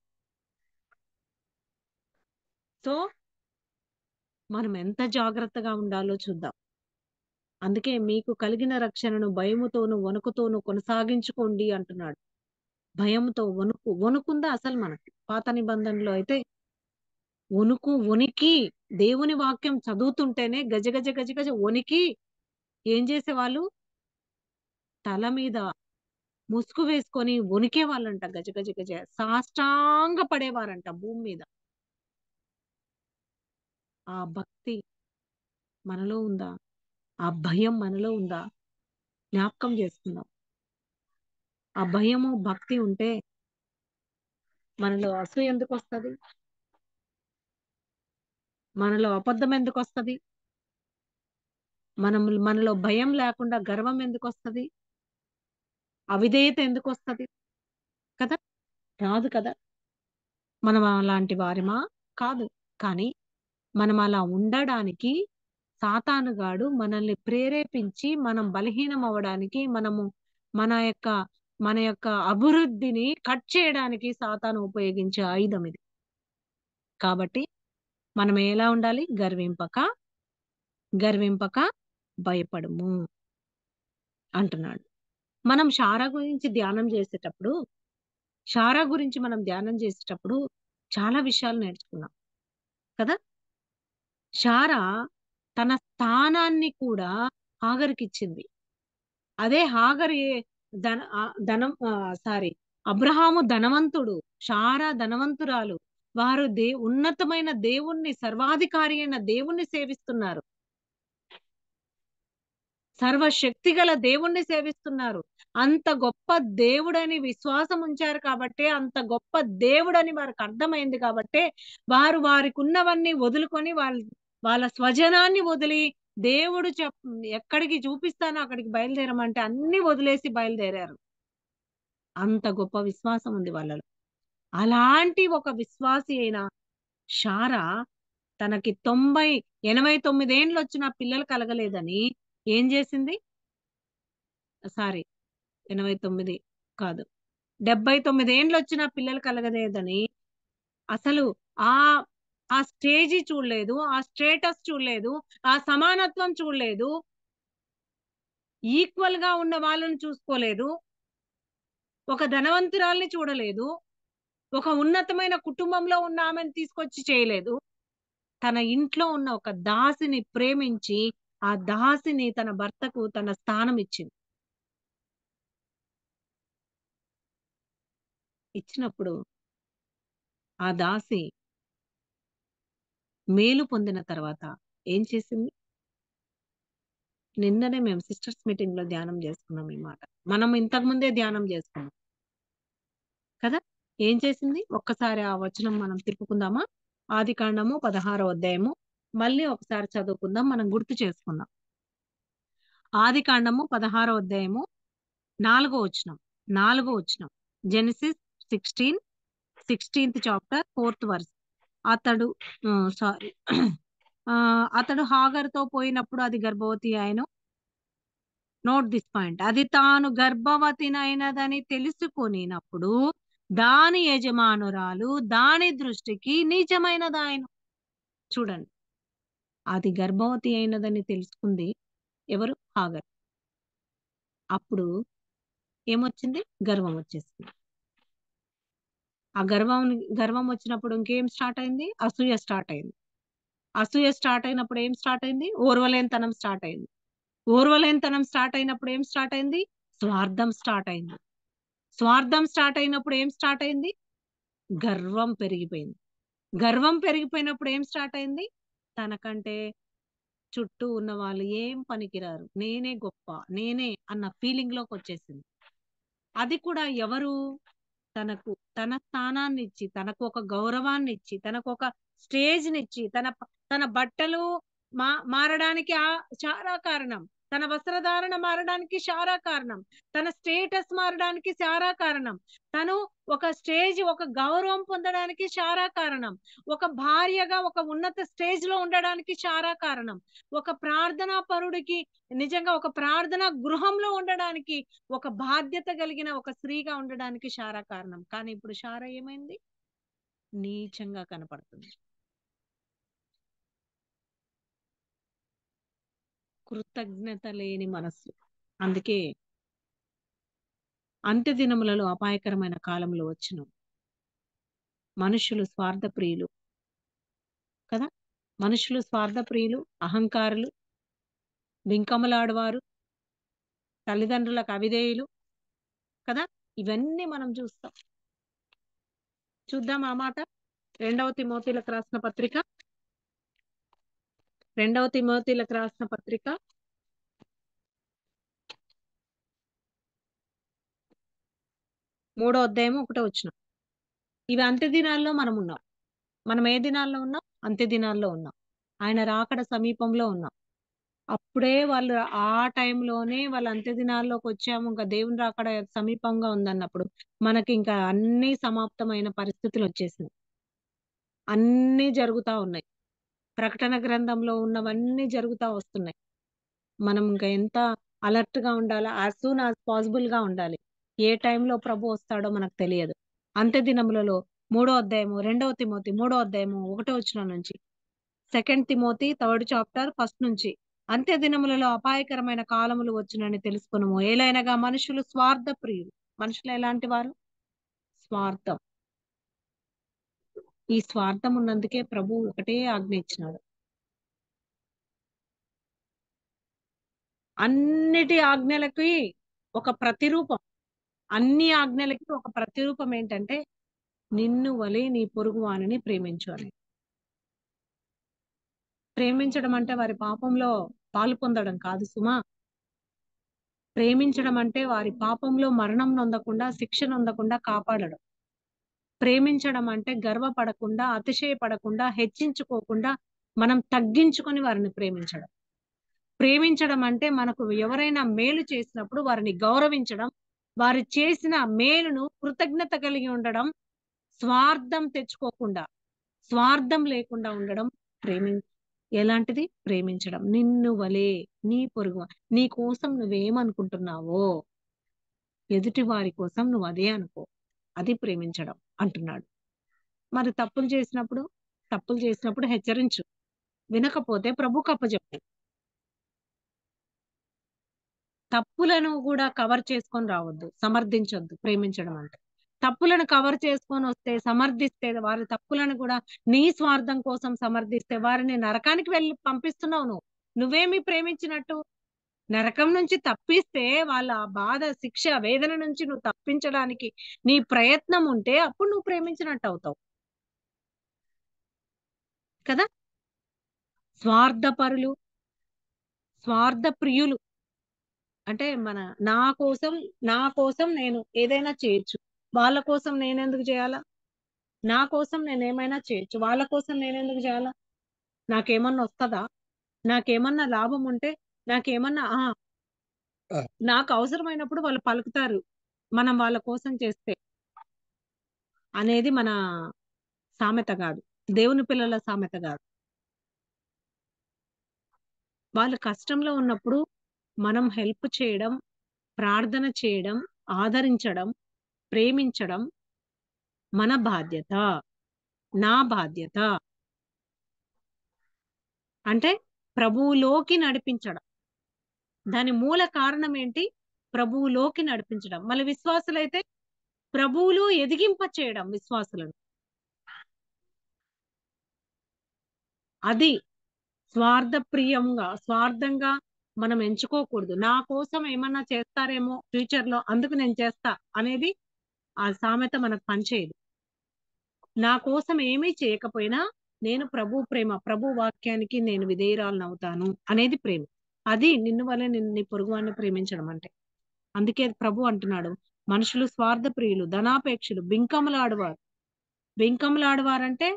సో, మనం ఎంత జాగ్రత్తగా ఉండాలో చూద్దాం. అందుకే మీకు కలిగిన రక్షణను భయముతోను, వణుకుతోను కొనసాగించుకోండి అంటున్నాడు. భయంతో వణుకుందా అసలు మనకి? పాత నిబంధనలో అయితే వణికి దేవుని వాక్యం చదువుతుంటేనే గజగజ గజగజ వణికి ఏం చేసేవాళ్ళు? తల మీద ముసుగు వేసుకొని వణికేవాళ్ళంట గజగజ గజ. సాష్టాంగ పడేవారంట భూమి మీద. ఆ భక్తి మనలో ఉందా? ఆ భయం మనలో ఉందా? జ్ఞాపకం చేసుకుందాం. ఆ భయము, భక్తి ఉంటే మనలో అసూయ ఎందుకొస్తది? మనలో అబద్ధం ఎందుకొస్తది? మనలో భయం లేకుండా గర్వం ఎందుకొస్తది? అవిధేయత ఎందుకొస్తది? కదా! రాదు కదా! మనం అలాంటి వారిమా? కాదు. కానీ మనం అలా ఉండడానికి సాతానుగాడు మనల్ని ప్రేరేపించి మనం బలహీనం అవ్వడానికి మన యొక్క మన యొక్క అభివృద్ధిని కట్ చేయడానికి సాతాను ఉపయోగించే ఆయుధం ఇది. కాబట్టి మనం ఎలా ఉండాలి? గర్వింపక భయపడము అంటున్నాడు. మనం షారా గురించి మనం ధ్యానం చేసేటప్పుడు చాలా విషయాలు నేర్చుకున్నాం కదా! షారా తన స్థానాన్ని కూడా హాగరుకిచ్చింది. అదే హాగరు ధన ధనం సారీ అబ్రహాము ధనవంతుడు. షారా ధనవంతురాలు. వారు ఉన్నతమైన దేవుణ్ణి, సర్వాధికారి అయిన దేవుణ్ణి సేవిస్తున్నారు. సర్వశక్తిగల దేవుణ్ణి సేవిస్తున్నారు. అంత గొప్ప దేవుడని విశ్వాసం ఉంచారు కాబట్టే, అంత గొప్ప దేవుడని వారికి అర్థమైంది కాబట్టే, వారు వారికున్నవన్నీ వదులుకొని వాళ్ళ స్వజనాన్ని వదిలి దేవుడు ఎక్కడికి చూపిస్తానో అక్కడికి బయలుదేరమంటే అన్నీ వదిలేసి బయలుదేరారు. అంత గొప్ప విశ్వాసం ఉంది వాళ్ళలో. అలాంటి ఒక విశ్వాసి అయిన శారా తనకి 89 ఏండ్లొచ్చినా పిల్లలు కలగలేదని ఏం జేసింది? సారీ 89 కాదు. 79 ఏండ్లొచ్చినా పిల్లలు కలగలేదని అసలు ఆహ్, ఆ స్టేజి చూడలేదు. ఆ స్టేటస్ చూడలేదు. ఆ సమానత్వం చూడలేదు. ఈక్వల్‌గా ఉన్న వాళ్ళని చూసుకోలేదు. ఒక ధనవంతురాల్ని చూడలేదు. ఒక ఉన్నతమైన కుటుంబంలో ఉన్న ఆమెను తీసుకొచ్చి చేయలేదు. తన ఇంట్లో ఉన్న ఒక దాసిని ప్రేమించి, ఆ దాసిని తన భర్తకు తన స్థానం ఇచ్చింది. ఇచ్చినప్పుడు ఆ దాసి మేలు పొందిన తర్వాత ఏం చేసింది? నిన్ననే మేము సిస్టర్స్ మీటింగ్‌లో ధ్యానం చేసుకున్నాం ఈ మాట. మనం ఇంతకు ముందే ధ్యానం చేసుకున్నాం. కదా! ఏం చేసింది? ఒక్కసారి ఆ వచనం మనం తిప్పుకుందామా? ఆదికాండము 16వ అధ్యాయము. మళ్ళీ ఒకసారి చదువుకుందాం. మనం గుర్తు చేసుకుందాం. ఆదికాండము 16వ అధ్యాయము 4వ వచనం. Genesis 16:4 16th chapter 4th verse. అతడు సారీ అతడు హాగరుతో పోయినప్పుడు అది గర్భవతి ఆయను. Note this point. అది తాను గర్భవతినైనదని తెలుసుకొనినప్పుడు దాని యజమానురాలు దాని దృష్టికి నీచమైనదాయను. చూడండి, అది గర్భవతి అయినదని తెలుసుకుంది ఎవరు? హాగర్. అప్పుడు ఏమొచ్చింది? గర్వం వచ్చేసింది. ఆ గర్వం వచ్చినప్పుడు ఇంకేం స్టార్ట్ అయింది? అసూయ స్టార్ట్ అయింది. అసూయ స్టార్ట్ అయినప్పుడు ఏం స్టార్ట్ అయింది? ఓర్వలేనితనం స్టార్ట్ అయింది. ఓర్వలేనితనం స్టార్ట్ అయినప్పుడు ఏం స్టార్ట్ అయింది? స్వార్థం స్టార్ట్ అయింది. స్వార్థం స్టార్ట్ అయినప్పుడు ఏం స్టార్ట్ అయింది? గర్వం పెరిగిపోయింది. గర్వం పెరిగిపోయినప్పుడు ఏం స్టార్ట్ అయింది? తనకంటే చుట్టూ ఉన్న వాళ్ళు ఏం పనికిరారు, నేనే గొప్ప, నేనే అన్న ఫీలింగ్ లోకి వచ్చేసింది. అది కూడా ఎవరు? తనకు తన స్థానాన్నిచ్చి, తనకు ఒక గౌరవాన్నిచ్చి, తనకు ఒక స్టేజ్‌నిచ్చి, తన బట్టలు మారడానికి చారా కారణం. తన వస్త్రధారణ మారడానికి చారా కారణం. తన స్టేటస్ మారడానికి చారా కారణం. తను ఒక స్టేజ్, ఒక గౌరవం పొందడానికి చారా కారణం. ఒక భార్యగా ఒక ఉన్నత స్టేజ్‌లో ఉండడానికి చారా కారణం. ఒక ప్రార్థనా పరుడికి నిజంగా ఒక ప్రార్థనా గృహంలో ఉండడానికి, ఒక బాధ్యత కలిగిన ఒక స్త్రీగా ఉండడానికి శారా కారణం. కానీ ఇప్పుడు శారా ఏమైంది? నీచంగా కనపడుతుంది. కృతజ్ఞత లేని మనస్సు. అందుకే అంత్య దినములలో అపాయకరమైన కాలంలో వచ్చును. మనుషులు స్వార్థ ప్రియులు కదా! మనుషులు స్వార్థ ప్రియులు, అహంకారులు, బింకములాడువారు, తల్లిదండ్రులకు అవిధేయులు కదా! ఇవన్నీ మనం చూస్తాం. చూద్దాం ఆ మాట. 2వ తిమోతిలకు రాసిన పత్రిక 2వ తిమోతిలకు రాసిన పత్రిక 3వ అధ్యాయం 1వ వచనం. ఇవి అంత్య దినాల్లో మనం ఉన్నాం. మనం ఏ దినాల్లో ఉన్నాం? అంత్య దినాల్లో ఉన్నాం. ఆయన రాకడ సమీపంలో ఉన్నాం. అప్పుడే వాళ్ళు ఆ టైంలోనే వాళ్ళు అంత్య దినాల్లోకి వచ్చాము. ఇంకా దేవుని రాకడ సమీపంగా ఉందన్నప్పుడు మనకి ఇంకా అన్నీ సమాప్తమైన పరిస్థితులు వచ్చేసినాయి. అన్నీ జరుగుతా ఉన్నాయి. ప్రకటన గ్రంథంలో ఉన్నవన్నీ జరుగుతా వస్తున్నాయి. మనం ఇంకా ఎంత అలర్ట్‌గా ఉండాలా? యాస్ సూన్ యాస్ పాసిబుల్‌గా ఉండాలి. ఏ టైంలో ప్రభు వస్తాడో మనకు తెలియదు. అంత్య దినములలో 3వ అధ్యాయము, 2వ తిమోతి 3వ అధ్యాయము 1వ వచనం నుంచి, 2 తిమోతి 3 చాప్టర్ 1 నుంచి, అంత్య దినములలో అపాయకరమైన కాలములు వచ్చునని తెలుసుకొనుము. ఏలైనగా మనుషులు స్వార్థ ప్రియులు. మనుషులు ఎలాంటి వారు? స్వార్థం. ఈ స్వార్థం ఉన్నందుకే ప్రభువు ఒకటే ఆజ్ఞ ఇచ్చినాడు. అన్నిటి ఆజ్ఞలకి ఒక ప్రతిరూపం. అన్ని ఆజ్ఞలకి ఒక ప్రతిరూపం ఏంటంటే, నిన్ను వలె నీ పొరుగువానిని ప్రేమించు అని. ప్రేమించడం అంటే వారి పాపంలో పాలు పొందడం కాదు సుమా. ప్రేమించడం అంటే వారి పాపంలో మరణం నొందకుండా, శిక్ష నొందకుండా కాపాడడం. ప్రేమించడం అంటే గర్వపడకుండా, అతిశయపడకుండా, హెచ్చించుకోకుండా మనం తగ్గించుకొని వారిని ప్రేమించడం. ప్రేమించడం అంటే మనకు ఎవరైనా మేలు చేసినప్పుడు వారిని గౌరవించడం, వారు చేసిన మేలును కృతజ్ఞత కలిగి ఉండడం, స్వార్థం తెచ్చుకోకుండా, స్వార్థం లేకుండా ఉండడం ప్రేమి ఎలాంటిది? ప్రేమించడం. నిన్ను వలే నీ పొరుగు నీ కోసం నువ్వేమనుకుంటున్నావో ఎదుటి వారి కోసం నువ్వు అదే అనుకో. అది ప్రేమించడం అంటున్నాడు. మరి తప్పులు చేసినప్పుడు హెచ్చరించు. వినకపోతే ప్రభువుకు అప్పజెప్పు. తప్పులను గూడా కవర్ చేసుకొని రావద్దు. సమర్థించొద్దు ప్రేమించడం అంటే. తప్పులను కవర్ చేసుకొనొస్తే, సమర్థిస్తే వారి తప్పులను గూడా నీ స్వార్థం కోసం సమర్థిస్తే వారిని నరకానికి పంపిస్తున్నావు నువ్వు. నువ్వేమి ప్రేమించినట్టు? నరకం నుంచి తప్పిస్తే వాళ్ళ ఆ బాధ, శిక్ష, వేదన నుంచి నువ్వు తప్పించడానికి నీ ప్రయత్నం ఉంటే అప్పుడు నువ్వు ప్రేమించినట్టవుతావు. కదా! స్వార్థపరులు, స్వార్థ ప్రియులు. అంటే నా కోసం నేను ఏదైనా చేయొచ్చు. వాళ్ళ కోసం నేనెందుకు జేయాలా? నా కోసం నేనేమైనా చేయొచ్చు. వాళ్ళ కోసం నేనెందుకు జేయాలా? నాకేమన్నా ఒస్తదా? నాకేమన్నా లాభం ఉంటే నాకేమన్నా నాకు అవసరమైనప్పుడు వాళ్ళు పలుకుతారు. మనం వాళ్ళ కోసం చేస్తే. అనేది మన సామెత గాదు. దేవుని పిల్లల సామెత గాదు. వాళ్ళు కష్టంలో ఉన్నప్పుడు మనం హెల్ప్ చేయడం, ప్రార్థన చేయడం, ఆదరించడం, ప్రేమించడం మన బాధ్యత. నా బాధ్యత. అంటే ప్రభువులోకి నడిపించడం. దాని మూల కారణం ఏంటి? ప్రభువులోకి నడిపించడం. మళ్ళీ విశ్వాసులైతే ప్రభువులో ఎదిగింప చేయడం విశ్వాసులను. అది స్వార్థంగా మనం ఎంచుకోకూడదు. నా కోసం ఏమన్నా చేస్తారేమో ఫ్యూచర్‌లో అందుకు నేను చేస్తా అనేది ఆ సామెత మనకు పనిచేయదు. నా కోసం ఏమీ చేయకపోయినా నేను ప్రభు ప్రేమ, ప్రభు వాక్యానికి నేను విధేయురాలినవుతాను అనేది ప్రేమ. అది నిన్ను వలె నీ పొరుగువాడిని ప్రేమించడం అంటే. అందుకే ప్రభు అంటున్నాడు, మనుషులు స్వార్థ ప్రియులు, ధనాపేక్షులు, బింకములాడువారు. బింకములాడువారంటే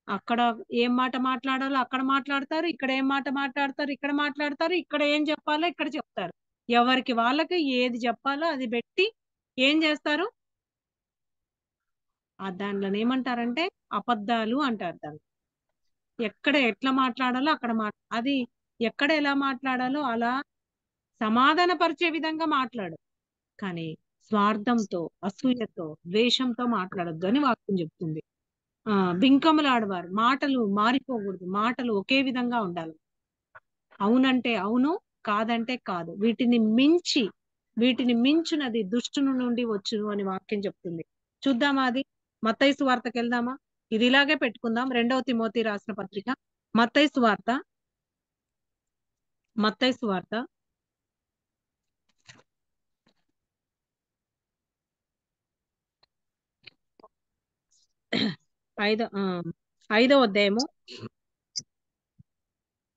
అక్కడ ఏం మాట మాట్లాడాలో అక్కడ మాట్లాడతారు. ఇక్కడ ఏం మాట మాట్లాడతారు, ఇక్కడ మాట్లాడతారు. ఇక్కడ ఏం చెప్పాలో ఇక్కడ చెప్తారు. ఎవరికి వాళ్ళకి ఏది చెప్పాలో అది పెట్టి ఏం చేస్తారు? దాంట్లోనేమంటారంటే అబద్ధాలు అంటారు దాన్ని. ఎక్కడ ఎట్లా మాట్లాడాలో అక్కడ అది ఎక్కడ ఎలా మాట్లాడాలో అలా సమాధాన పరిచే విధంగా మాట్లాడు. కానీ స్వార్థంతో, అసూయతో, ద్వేషంతో మాట్లాడొద్దు అని వాక్యం చెప్తుంది. బింకములాడవారు. మాటలు మారిపోకూడదు. మాటలు ఒకే విధంగా ఉండాలి. అవునంటే అవును, కాదంటే కాదు. వీటిని మించునది దుష్టుని నుండి వచ్చును అని వాక్యం చెప్తుంది. చూద్దామా అది? మత్తయి సువార్తకెళ్దామా? ఇది ఇలాగే పెట్టుకుందాం. 2వ తిమోతి రాసిన పత్రిక. మత్తయి సువార్త, మత్తయి సువార్త 5వ అధ్యాయము.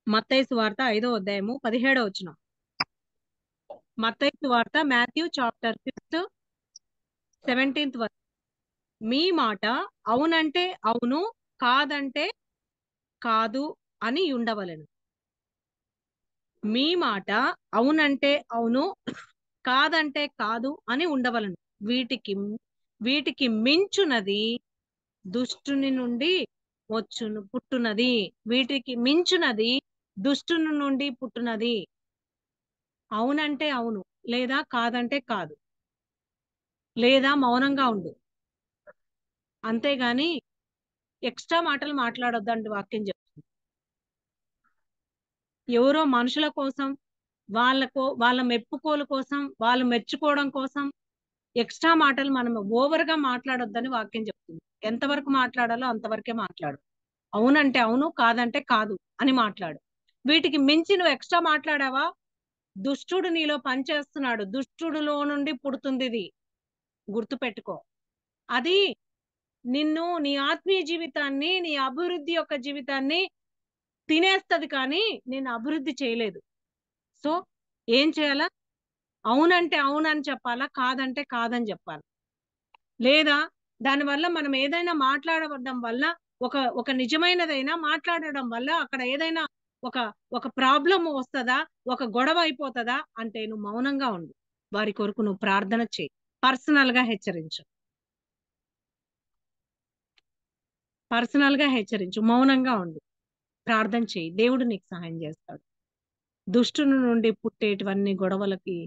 మత్తయి సువార్త 5వ అధ్యాయము 17వ వచనం. మత్తయి సువార్త మాథ్యూ చాప్టర్ 5 17th వర్స్. మీ మాట అవునంటే అవును, కాదంటే కాదు అని ఉండవలెను. మీ మాట అవునంటే అవును, కాదంటే కాదు అని ఉండవలెను. వీటికి వీటికి మించునది దుష్టుని నుండి పుట్టునది. వీటికి మించునది దుష్టుని నుండి పుట్టునది. అవునంటే అవును, లేదా కాదంటే కాదు, లేదా మౌనంగా ఉండు. అంతేగాని ఎక్స్ట్రా మాటలు మాట్లాడొద్దండి వాక్యం చెప్తుంది. ఎవరో మనుషుల కోసం, వాళ్ళ మెప్పుకోలు కోసం, వాళ్ళు మెచ్చుకోవడం కోసం ఎక్స్ట్రా మాటలు మనం ఓవర్ గా మాట్లాడొద్దని వాక్యం చెప్తుంది. ఎంతవరకు మాట్లాడాలో అంతవరకే మాట్లాడు. అవునంటే అవును, కాదంటే కాదు అని మాట్లాడు. వీటికి మించి నువ్వు ఎక్స్ట్రా మాట్లాడావా, దుష్టుడు నీలో పనిచేస్తున్నాడు. దుష్టుడిలో నుండి పుడుతుంది ఇది. గుర్తుపెట్టుకో. అది నిన్ను, నీ ఆత్మీయ జీవితాన్ని, నీ అభివృద్ధి యొక్క జీవితాన్ని తినేస్తది కానీ నేను అభివృద్ధి చేయలేదు. సో ఏం చేయాలా? అవునంటే అవునని చెప్పాలా, కాదంటే కాదని చెప్పాలి. లేదా దానివల్ల మనం ఏదైనా మాట్లాడడం వల్ల ఒక ఒక నిజమైనదైనా మాట్లాడడం వల్ల అక్కడ ఏదైనా ఒక ఒక ప్రాబ్లం వస్తుందా, ఒక గొడవ అయిపోతుందా అంటే నువ్వు మౌనంగా ఉండు. వారి కొరకు నువ్వు ప్రార్థన చేయి. పర్సనల్ గా హెచ్చరించు. మౌనంగా ఉండు. ప్రార్థన చేయి. దేవుడు నీకు సహాయం చేస్తాడు. దుష్టుని నుండి పుట్టేటివన్నీ గొడవలకి,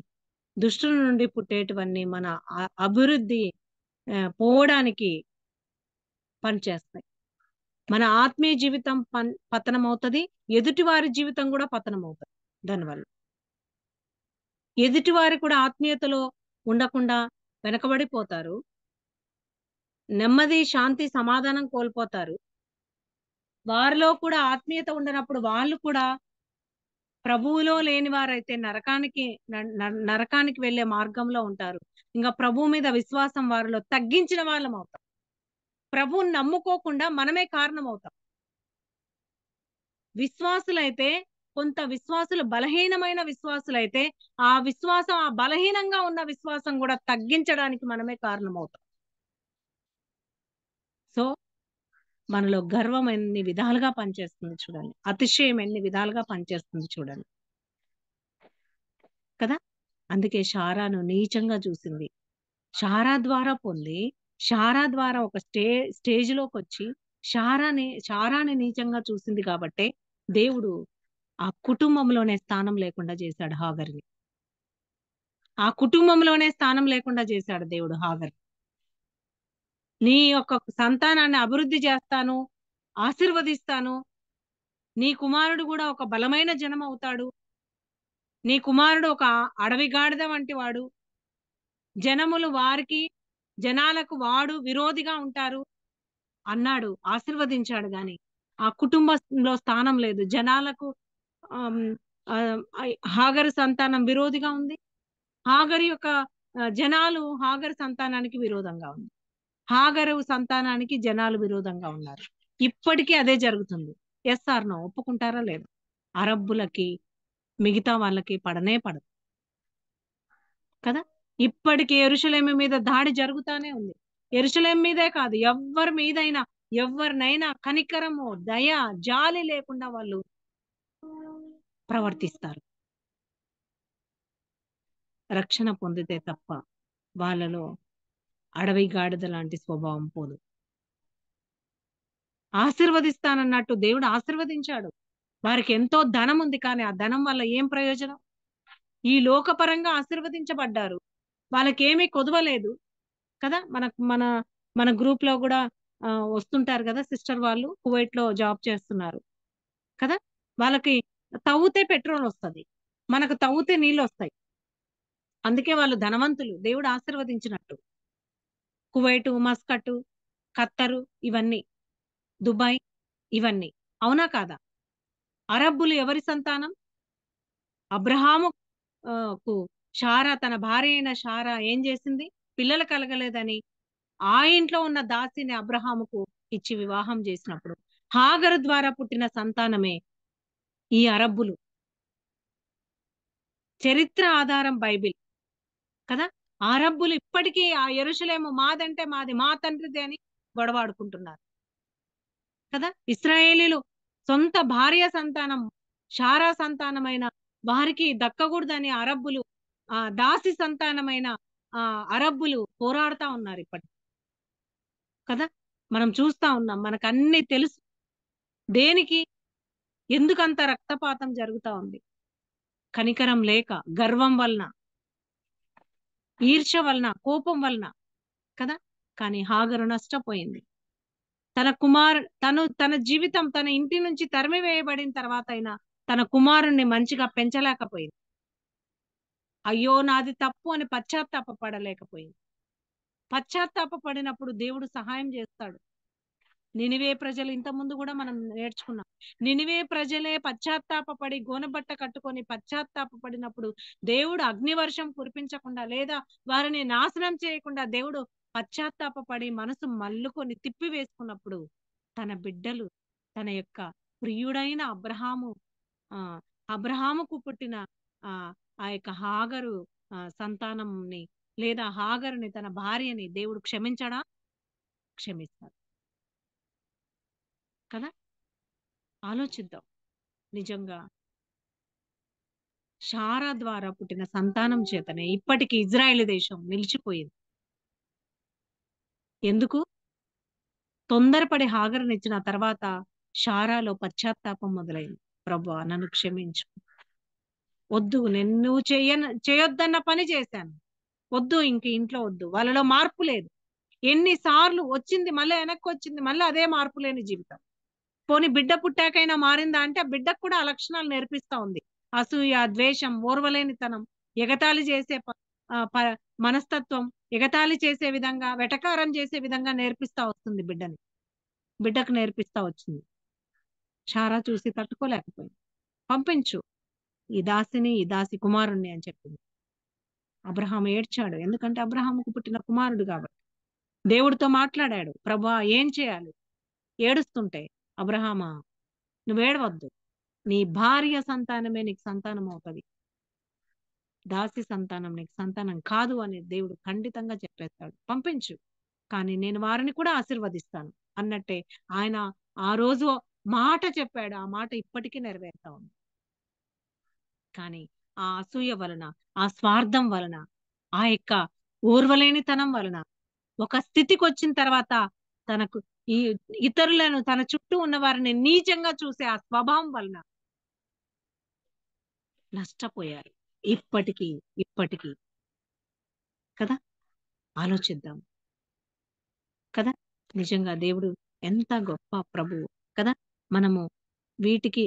దుష్టుని నుండి పుట్టేటివన్నీ మన అభివృద్ధి పోవడానికి పనిచేస్తాయి. మన ఆత్మీయ జీవితం పతనం అవుతుంది. ఎదుటివారి జీవితం కూడా పతనం అవుతుంది దానివల్ల. ఎదుటివారు కూడా ఆత్మీయతలో ఉండకుండా వెనకబడిపోతారు. నెమ్మది, శాంతి, సమాధానం కోల్పోతారు. వారిలో కూడా ఆత్మీయత ఉండనప్పుడు వాళ్ళు కూడా ప్రభువులో లేని వారైతే నరకానికి వెళ్ళే మార్గంలో ఉంటారు. ఇంకా ప్రభువు మీద విశ్వాసం వారిలో తగ్గించిన వాళ్ళం అవుతాం. ప్రభువుని నమ్ముకోకుండా మనమే కారణం అవుతాం. విశ్వాసులైతే, కొంత విశ్వాసులు బలహీనమైన విశ్వాసులైతే ఆ బలహీనంగా ఉన్న విశ్వాసం కూడా తగ్గించడానికి మనమే కారణమవుతాం. సో మనలో గర్వం ఎన్ని విధాలుగా పనిచేస్తుంది చూడండి. అతిశయం ఎన్ని విధాలుగా పనిచేస్తుంది చూడండి కదా. అందుకే షారాను నీచంగా చూసింది. షారా ద్వారా పొంది షారా ద్వారా ఒక స్టేజ్‌లోకొచ్చి షారాని నీచంగా చూసింది కాబట్టే దేవుడు ఆ కుటుంబంలోనే స్థానం లేకుండా చేశాడు హాగర్‌ని. ఆ కుటుంబంలోనే స్థానం లేకుండా చేశాడు దేవుడు హాగర్‌ని. నీ యొక్క సంతానాన్ని అభివృద్ధి చేస్తాను, ఆశీర్వదిస్తాను. నీ కుమారుడు గూడా ఒక బలమైన జనమవుతాడు. నీ కుమారుడు ఒక అడవి గాడిద వంటి వాడు. జనములు వారికి, జనాలకు వాడు విరోధిగా ఉంటారు అన్నాడు. ఆశీర్వదించాడు గాని, ఆ కుటుంబంలో స్థానం లేదు. జనాలకు ఆహ్, హ్మ్, హాగరు సంతానం విరోధిగా ఉంది. హాగరు యొక్క హాగరు సంతానానికి విరోధంగా ఉంది. హాగరు సంతానానికి జనాలు విరోధంగా ఉన్నారు. ఇప్పటికి అదే జరుగుతుంది. యెస్ ఆర్ నో ఒప్పుకుంటారా లేదా? అరబ్బులకి, మిగతా వాళ్ళకి పడనే పడదు. కదా! ఇప్పటికి యెరూషలేము మీద దాడి జరుగుతానే ఉంది. యెరూషలేము మీదే కాదు, ఎవ్వరినైనా కనికరము, దయ, జాలి లేకుండా వాళ్ళు ప్రవర్తిస్తారు. రక్షణ పొందితే తప్ప వాళ్ళలో అడవి గాడిద లాంటి స్వభావం పోదు. ఆశీర్వదిస్తానన్నట్టు దేవుడు ఆశీర్వదించాడు. వారికెంతో ధనముంది. కానీ ఆ ధనం వల్ల ఏం ప్రయోజనం? ఈ లోకపరంగా ఆశీర్వదించబడ్డారు. వాళ్ళకేమీ కొదవలేదు కదా! మన మన గ్రూప్‌లో గూడా వస్తుంటారు గదా! సిస్టర్ వాళ్ళు కువైట్‌లో జాబ్ చేస్తున్నారు కదా! వాళ్ళకి తవ్వుతే పెట్రోలొస్తది. మనకు తవ్వుతే నీళ్లొస్తాయి. అందుకే వాళ్ళు ధనవంతులు. దేవుడు ఆశీర్వదించినట్టు. కువైటు, మస్కటు, ఖత్తరు ఇవన్నీ. దుబాయ్ ఇవన్నీ. అవునా కాదా? అరబ్బులు ఎవరి సంతానం? అబ్రహాము కు తన భార్య అయిన షారా ఏం జేసింది? పిల్లలు కలగలేదని ఆ ఇంట్లో ఉన్న దాసిని అబ్రహాముకు ఇచ్చి వివాహం జేసినప్పుడు, హాగరు ద్వారా పుట్టిన సంతానమే ఈ అరబ్బులు. చరిత్ర ఆధారం బైబిల్ కదా! అరబ్బులు ఇప్పటికీ ఆ యెరూషలేము మాదంటే మాది, మా తండ్రిదే అని గొడవాడుకుంటున్నారు కదా! ఇశ్రాయేలీయులు సొంత భార్య సంతానం, షారా సంతానమైన వారికి దక్కగూడదని అరబ్బులు దాసి సంతానమైన అరబ్బులు పోరాడుతా ఉన్నారు ఇప్పటికి. కదా! మనం చూస్తా ఉన్నాం. మనకన్నీ తెలుసు. దేనికి? ఎందుకంత రక్తపాతం జరుగుతా ఉంది? కనికరం లేక, గర్వం వలన, ఈర్ష్య వలన, కోపం వలన కదా! కానీ హాగరు నష్టపోయింది. తన జీవితం తన ఇంటి నుంచి తరిమివేయబడిన తర్వాతైనా తన కుమారుణ్ణి మంచిగా పెంచలేకపోయింది. అయ్యో! నాది తప్పు అని పశ్చాత్తాప పడలేకపోయింది. పశ్చాత్తాప పడినప్పుడు దేవుడు సహాయం జేస్తాడు. నినివే ప్రజలు ఇంతకుముందు గూడా మనం నేర్చుకున్నాం. నినివే ప్రజలే పశ్చాత్తాపపడి గోనెబట్ట కట్టుకొని పశ్చాత్తాపపడినప్పుడు దేవుడు అగ్నివర్షం కురిపించకుండా లేదా వారిని నాశనం చేయకుండా దేవుడు పశ్చాత్తాపపడి మనసు మల్లుకొని తిప్పివేసుకున్నప్పుడు తన బిడ్డలు తన యొక్క ప్రియుడైన ఆహ్, అబ్రహాముకు పుట్టిన ఆ యొక్క హాగరు సంతానంని లేదా హాగరుని తన భార్యని దేవుడు క్షమించడా? క్షమిస్తాడు. కదా! ఆలోచిద్దాం. నిజంగా షారా ద్వారా పుట్టిన సంతానం చేతనే ఇప్పటికి ఇజ్రాయేల్ దేశం నిలిచిపోయింది. ఎందుకు? తొందరపడి హాగరునిచ్చిన తర్వాత షారాలో పశ్చాత్తాపం మొదలైంది. ప్రభువా నన్ను క్షమించు. వద్దు నువ్వు చేయొద్దన్న పని చేశాను. వద్దు ఇంక ఇంట్లో వద్దు. వాళ్ళలో మార్పు లేదు. ఎన్ని సార్లు వచ్చింది మళ్ళా వెనక్కొచ్చింది. మళ్ళా అదే మార్పు లేని జీవితం. పోనీ బిడ్డ పుట్టాకైనా మారిందా అంటే, ఆ బిడ్డకు కూడా ఆ లక్షణాలు నేర్పిస్తా ఉంది. అసూయ, ద్వేషం, ఓర్వలేనితనం, ఎగతాళి చేసే ప ఆహ్, ప మనస్తత్వం, ఎగతాళి చేసే విధంగా, వెటకారం చేసే విధంగా నేర్పిస్తా వస్తుంది బిడ్డని. బిడ్డకు నేర్పిస్తా వచ్చింది. షారా చూసి తట్టుకోలేకపోయింది. పంపించు ఈ దాసి కుమారుణ్ణి అని చెప్పింది. అబ్రహాం ఏడ్చాడు. ఎందుకంటే అబ్రహాముకు పుట్టిన కుమారుడు కాబట్టి. దేవుడితో మాట్లాడాడు. ప్రభువా ఏం చేయాలి? ఏడుస్తుంటే, అబ్రహామా నువ్వేడవద్దు. నీ భార్య సంతానమే నీకు సంతానం అవుతది. దాసి సంతానం నీకు సంతానం కాదు అని దేవుడు ఖండితంగా చెప్పేస్తాడు. పంపించు. కానీ నేను వారిని కూడా ఆశీర్వదిస్తాను అన్నట్టే ఆయన ఆ రోజు మాట చెప్పాడు. ఆ మాట ఇప్పటికీ నెరవేరుతా ఉంది. కానీ ఆ అసూయ వలన, ఆ స్వార్థం వలన, ఆ యొక్క ఓర్వలేనితనం వలన ఒక స్థితికొచ్చిన తర్వాత తనకు ఈ ఇతరులను తన చుట్టూ ఉన్న వారిని నీచంగా చూసే ఆ స్వభావం వలన నష్టపోయారు. ఇప్పటికీ, ఇప్పటికీ కదా! ఆలోచిద్దాం కదా! నిజంగా దేవుడు ఎంత గొప్ప ప్రభువు కదా! మనము వీటికి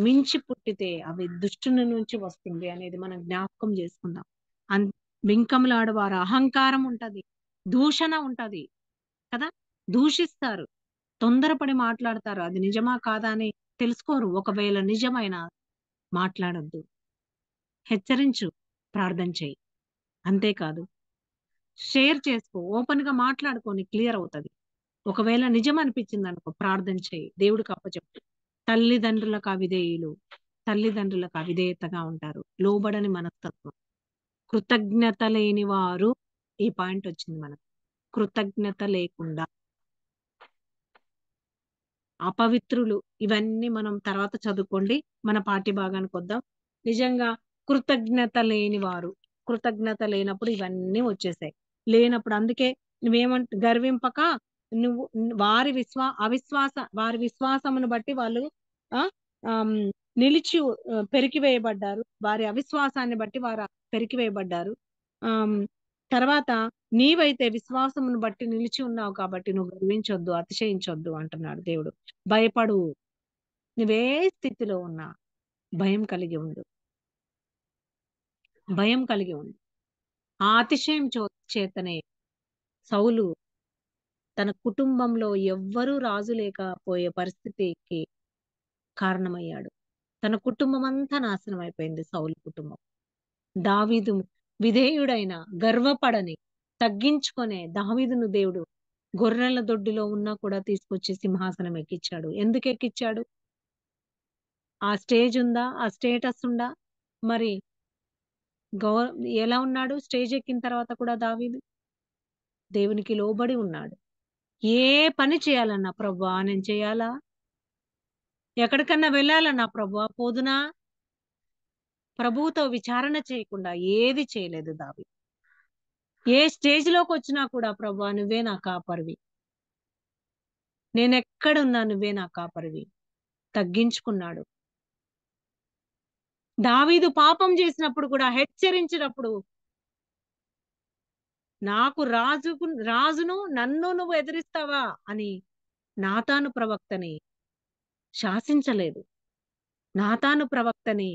మించి పుట్టితే అవి దుష్టుని నుంచి వస్తుంది అనేది మనం జ్ఞాపకం చేసుకుందాం. అన్ బింకములాడువారు అహంకారం ఉంటది. దూషణ ఉంటది కదా! దూషిస్తారు. తొందరపడి మాట్లాడతారు. అది నిజమా కాదా అని తెలుసుకోరు. ఒకవేళ నిజమైనా మాట్లాడొద్దు. హెచ్చరించు. ప్రార్థన చెయ్యి. అంతేకాదు షేర్ చేసుకో. ఓపెన్‌గా మాట్లాడుకో. నీకు క్లియర్ అవుతది. ఒకవేళ నిజం అనిపించిందనుకో ప్రార్థన చెయ్యి. దేవుడికి అప్పచెప్పు. తల్లిదండ్రులకు అవిధేయులు. తల్లిదండ్రులకు అవిధేయతగా ఉంటారు. లోబడని మనస్తత్వం. కృతజ్ఞత లేని వారు ఈ పాయింట్ వచ్చింది మనకు. కృతజ్ఞత లేకుండా అపవిత్రులు ఇవన్నీ మనం తర్వాత చదువుకోండి. మన పాఠ్య భాగానికొద్దాం. నిజంగా కృతజ్ఞత లేని వారు. కృతజ్ఞత లేనప్పుడు ఇవన్నీ వచ్చేసాయి. లేనప్పుడు అందుకే గర్వింపక నువ్వు వారి విశ్వాసమును బట్టి వాళ్ళు ఆ! ఆహ్, హ్మ్. నిలిచి పెరికివేయబడ్డారు. వారి అవిశ్వాసాన్ని బట్టి వారు పెరికివేయబడ్డారు. ఆహ్, హ్మ్. తర్వాత నీవైతే విశ్వాసమును బట్టి నిలిచి ఉన్నావు కాబట్టి నువ్వు గర్వించొద్దు, అతిశయించొద్దు అంటున్నాడు దేవుడు. భయపడు. నువ్వే స్థితిలో ఉన్నా భయం కలిగి ఉండు. భయం కలిగి ఉండు. ఆ అతిశయం చేతనే సౌలు తన కుటుంబంలో ఎవ్వరూ రాజు లేకపోయే పరిస్థితికి కారణమయ్యాడు. తన కుటుంబమంతా నాశనం అయిపోయింది సౌలు కుటుంబం. దావీదు విధేయుడైన, గర్వపడని, తగ్గించుకునే దావీదును దేవుడు గొర్రెల దొడ్డిలో ఉన్నా కూడా తీసుకొచ్చి సింహాసనం ఎక్కిచ్చాడు. ఎందుకెక్కిచ్చాడు? ఆ స్టేజ్ ఉందా? ఆ స్టేటస్ ఉందా? మరి గౌ ఎలా ఉన్నాడు స్టేజ్ ఎక్కిన తర్వాత కూడా దావీదు? దేవునికి లోబడి ఉన్నాడు. ఏ పని చేయాలన్నా ప్రభువా నేను చేయాలా? ఎక్కడికన్నా వెళ్ళాలన్నా ప్రభువా పోదునా? ప్రభువుతో విచారణ చేయకుండా ఏది చేయలేదు దావీదు. ఏ స్టేజ్‌లోకొచ్చినా కూడా ప్రభువా నువ్వే నా కాపరివి. నేనెక్కడున్నా నువ్వే నా కాపరివి. తగ్గించుకున్నాడు. దావీదు పాపం చేసినప్పుడు కూడా హెచ్చరించినప్పుడు నాకు రాజును నన్ను నువ్వు ఎదిరిస్తావా అని నాతాను ప్రవక్తని శాసించలేదు. నాతాను ప్రవక్తని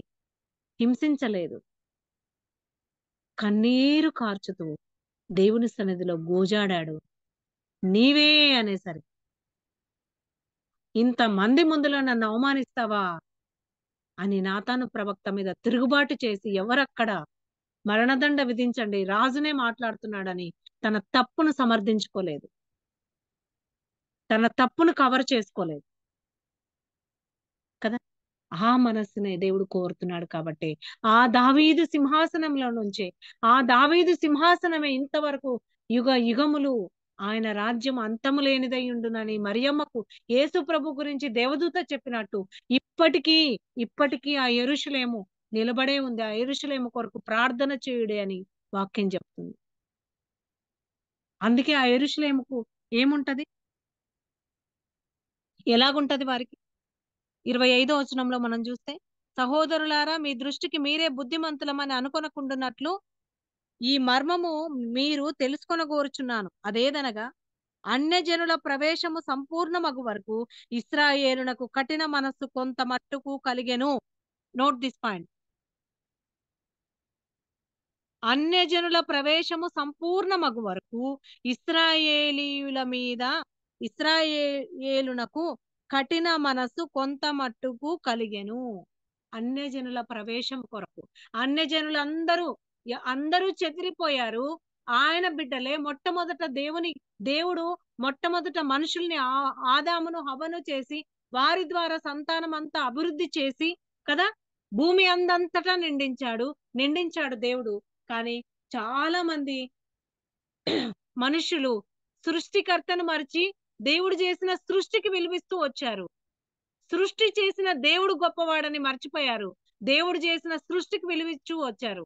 హింసించలేదు. కన్నీరు కార్చుతూ దేవుని సన్నిధిలో గోజాడాడు. నీవే అనేసరికి ఇంతమంది ముందులో నన్ను అవమానిస్తావా అని నాతాను ప్రవక్త మీద తిరుగుబాటు చేసి ఎవరక్కడ మరణదండ విధించండి రాజునే మాట్లాడుతున్నాడని తన తప్పును సమర్థించుకోలేదు. తన తప్పును కవర్ చేసుకోలేదు కదా! ఆ మనస్సునే దేవుడు కోరుతున్నాడు కాబట్టి, ఆ దావీదు సింహాసనమే ఇంతవరకు యుగములు ఆయన రాజ్యం అంతము లేనిదయ్యుండునని మరియమ్మకు యేసు ప్రభు గురించి దేవదూత చెప్పినట్టు ఇప్పటికీ, ఇప్పటికీ ఆ యెరూషలేము నిలబడే ఉంది. ఆ యెరూషలేము కొరకు ప్రార్థన చేయుడి అని వాక్యం చెప్తుంది. అందుకే ఆ యెరూషలేముకు ఏముంటది? ఎలాగుంటది వారికి? 25 వచనంలో మనం చూస్తే, సహోదరులారా మీ దృష్టికి మీరే బుద్ధిమంతులమని అనుకొనకుండునట్లు ఈ మర్మము మీరు తెలుసుకొనగోరుచున్నాను. అదేదనగా అన్యజనుల ప్రవేశము సంపూర్ణమగు వరకు ఇశ్రాయేలునకు కఠిన మనస్సు కొంత మట్టుకు కలిగెను. Note this point. అన్యజనుల ప్రవేశము సంపూర్ణమగు వరకు ఇశ్రాయేలీయుల మీద ఇశ్రాయేలునకు కఠిన మనస్సు కొంత మట్టుకు కలిగెను. అన్యజనుల ప్రవేశం కొరకు. అన్యజనులందరూ అందరూ చెదిరిపోయారు. ఆయన బిడ్డలే దేవుడు మొట్టమొదట మనుషుల్ని ఆదామును, హవ్వను చేసి వారి ద్వారా సంతానం అంతా అభివృద్ధి చేసి కదా! భూమి అందంతటా నిండించాడు దేవుడు. కానీ చాలా మంది మనుషులు సృష్టికర్తను మరిచి దేవుడు చేసిన సృష్టికి విలువిస్తూ వచ్చారు. సృష్టి చేసిన దేవుడు గొప్పవాడని మర్చిపోయారు. దేవుడు చేసిన సృష్టికి విలువిస్తూ వచ్చారు.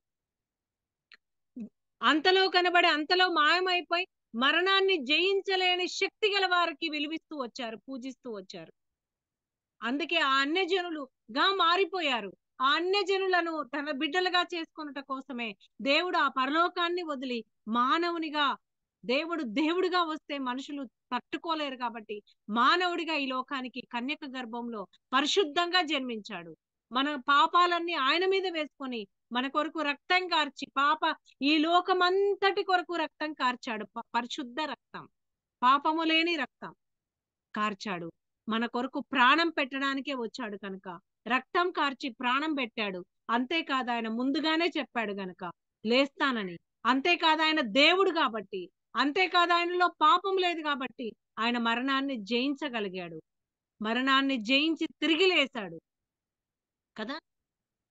అంతలో కనబడి అంతలో మాయమైపోయి మరణాన్ని జయించలేని శక్తి గల వారికి విలువిస్తూ వచ్చారు, పూజిస్తూ వచ్చారు. అందుకే ఆ అన్యజనులుగా మారిపోయారు. ఆ అన్యజనులను తన బిడ్డలుగా చేసుకొనుట కోసమే దేవుడు ఆ పరలోకాన్ని వదిలి మానవునిగా, దేవుడుగా వస్తే మనుషులు తట్టుకోలేరు కాబట్టి మానవుడిగా ఈ లోకానికి కన్యక గర్భంలో పరిశుద్ధంగా జన్మించాడు. మన పాపాలన్నీ ఆయన మీద వేసుకొని మన కొరకు రక్తం కార్చి ఈ లోకమంతటి కొరకు రక్తం కార్చాడు. పరిశుద్ధ రక్తం, పాపము లేని రక్తం కార్చాడు. మన కొరకు ప్రాణం పెట్టడానికే వచ్చాడు కనుక రక్తం కార్చి ప్రాణం పెట్టాడు. అంతేకాదు ఆయన ముందుగానే చెప్పాడు గనక లేస్తానని. అంతేకాదు ఆయన దేవుడు కాబట్టి, అంతేకాదు ఆయనలో పాపం లేదు కాబట్టి ఆయన మరణాన్ని జయించగలిగాడు. మరణాన్ని జయించి తిరిగి లేశాడు కదా.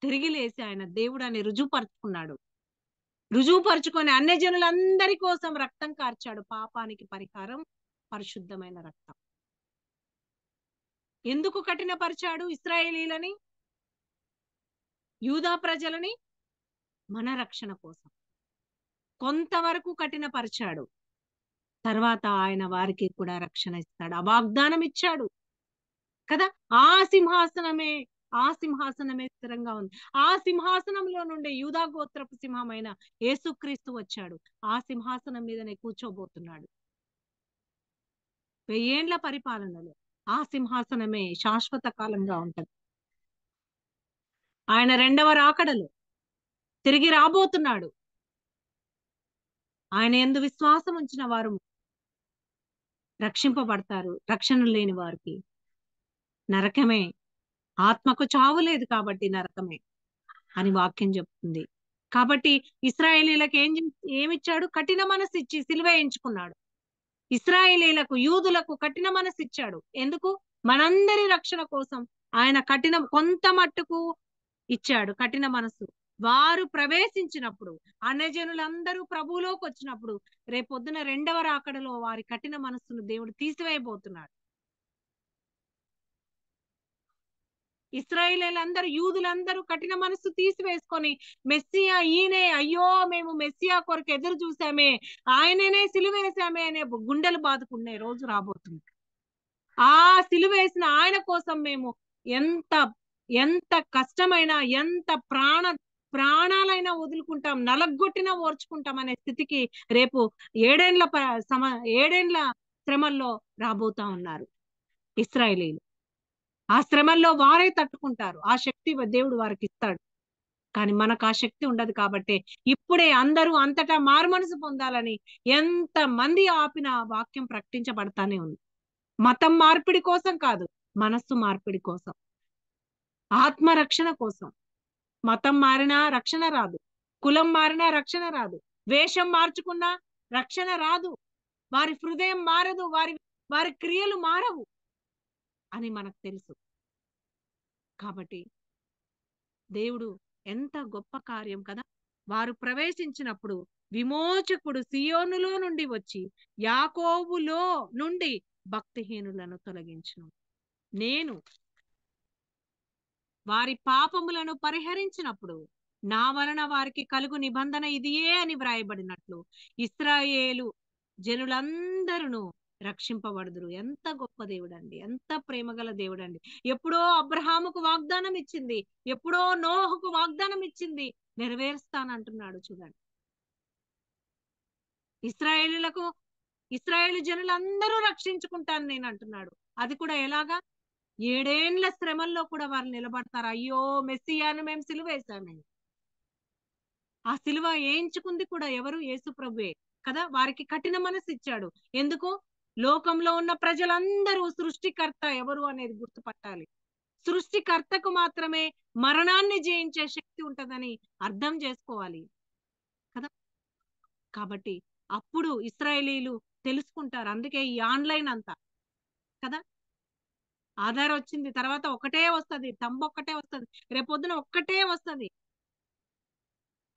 తిరిగి లేసి ఆయన దేవుడని రుజువుపరుచుకున్నాడు. రుజువుపరుచుకొని అన్యజనులందరి కోసం రక్తం కార్చాడు. పాపానికి పరిహారం పరిశుద్ధమైన రక్తం. ఎందుకు కఠినపరిచాడు ఇశ్రాయేలీలని, యూదా ప్రజలని? మన రక్షణ కోసం కొంతవరకు కఠినపరిచాడు. తర్వాత ఆయన వారికి కూడా రక్షణ ఇస్తాడు. ఆ వాగ్దానం ఇచ్చాడు కదా. ఆ సింహాసనమే స్థిరంగా ఉంది. ఆ సింహాసనంలో నుండి యూదా గోత్రపు సింహమైన యేసుక్రీస్తు వచ్చాడు. ఆ సింహాసనం మీదనే కూర్చోబోతున్నాడు. 1000 ఏండ్ల పరిపాలనలో ఆ సింహాసనమే శాశ్వత కాలంగా ఉంటది. ఆయన రెండవ రాకడలో తిరిగి రాబోతున్నాడు. ఆయన యందు విశ్వాసం ఉంచిన వారు రక్షింపబడతారు. రక్షణ లేని వారికి నరకమే. ఆత్మకు చావు లేదు కాబట్టి నరకమే అని వాక్యం చెప్తుంది. కాబట్టి ఇశ్రాయేలీలకు ఏమిచ్చాడు? కఠిన మనసు ఇచ్చి సిలువ ఎంచుకున్నాడు. ఇశ్రాయేలీలకు, యూదులకు కఠిన మనసు ఇచ్చాడు. ఎందుకు? మనందరి రక్షణ కోసం ఆయన కొంత మట్టుకు ఇచ్చాడు కఠిన మనసు. వారు ప్రవేశించినప్పుడు, అన్యజనులందరూ ప్రభువులోకి వచ్చినప్పుడు రేపొద్దున రెండవ రాకడలో వారి కఠిన మనస్సును దేవుడు తీసివేయబోతున్నాడు. ఇశ్రాయేలీలందరూ, యూదులందరూ కఠిన మనస్సు తీసివేసుకొని మెస్సియా ఈయనే, అయ్యో మేము మెస్సియా కొరకు ఎదురు చూసామే, ఆయననే సిలువేసామే అనే గుండెలు బాదుకునే రోజు రాబోతుంది. ఆ సిలువేసిన ఆయన కోసం మేము ఎంత ఎంత కష్టమైనా, ఎంత ప్రాణాలైనా వదులుకుంటాం, నలగొట్టినా ఓర్చుకుంటాం అనే స్థితికి రేపు 7 ఏండ్ల శ్రమల్లో రాబోతా ఉన్నారు ఇశ్రాయేలీలు. ఆ శ్రమల్లో వారే తట్టుకుంటారు. ఆ శక్తి దేవుడు వారికి ఇస్తాడు. కానీ మనకు ఆ శక్తి ఉండదు కాబట్టి ఇప్పుడే అందరూ అంతటా మారుమనసు పొందాలని ఎంత మంది ఆపిన వాక్యం ప్రకటించబడతానే ఉంది. మతం మార్పిడి కోసం కాదు, మనస్సు మార్పిడి కోసం, ఆత్మరక్షణ కోసం. మతం మారినా రక్షణ రాదు, కులం మారినా రక్షణ రాదు, వేషం మార్చుకున్నా రక్షణ రాదు, వారి హృదయం మారదు, వారి క్రియలు మారవు అని మనకు తెలుసు. కాబట్టి దేవుడు ఎంత గొప్ప కార్యం కదా. వారు ప్రవేశించినప్పుడు విమోచకుడు సియోనులో నుండి వచ్చి యాకోబులో నుండి భక్తిహీనులను తొలగించును. నేను వారి పాపములను పరిహరించినప్పుడు నా వలన వారికి కలుగు నిబంధన ఇదియే అని వ్రాయబడినట్లు ఇశ్రాయేలు జనులందరూ రక్షింపబడుదురు. ఎంత గొప్ప దేవుడండి, ఎంత ప్రేమగల దేవుడండి. ఎప్పుడో అబ్రహాముకు వాగ్దానం ఇచ్చింది, ఎప్పుడో నోహుకు వాగ్దానం ఇచ్చింది, నెరవేరుస్తానంటున్నాడు. చూడండి, ఇశ్రాయేలు జనులందరూ రక్షించుకుంటాను నేను అంటున్నాడు. అది కూడా ఎలాగా? 7 ఏండ్ల శ్రమల్లో కూడా వారు నిలబడతారు. అయ్యో మెస్సియాను మేము సిలువేశామని. ఆ సిలువ వేయించుకుంది కూడా ఎవరు? యేసు ప్రభువే కదా. వారికి కఠిన మనసు ఇచ్చాడు. ఎందుకు? లోకంలో ఉన్న ప్రజలందరూ సృష్టికర్త ఎవరు అనేది గుర్తుపట్టాలి. సృష్టికర్తకు మాత్రమే మరణాన్ని జయించే శక్తి ఉంటదని అర్థం చేసుకోవాలి కదా. కాబట్టి అప్పుడు ఇశ్రాయేలీలు తెలుసుకుంటారు. అందుకే ఈ ఆన్లైన్ అంతా కదా. ఆధార్ వచ్చింది, తర్వాత ఒకటే వస్తుంది, ఒక్కటే వస్తుంది, రేపొద్దున ఒక్కటే వస్తుంది.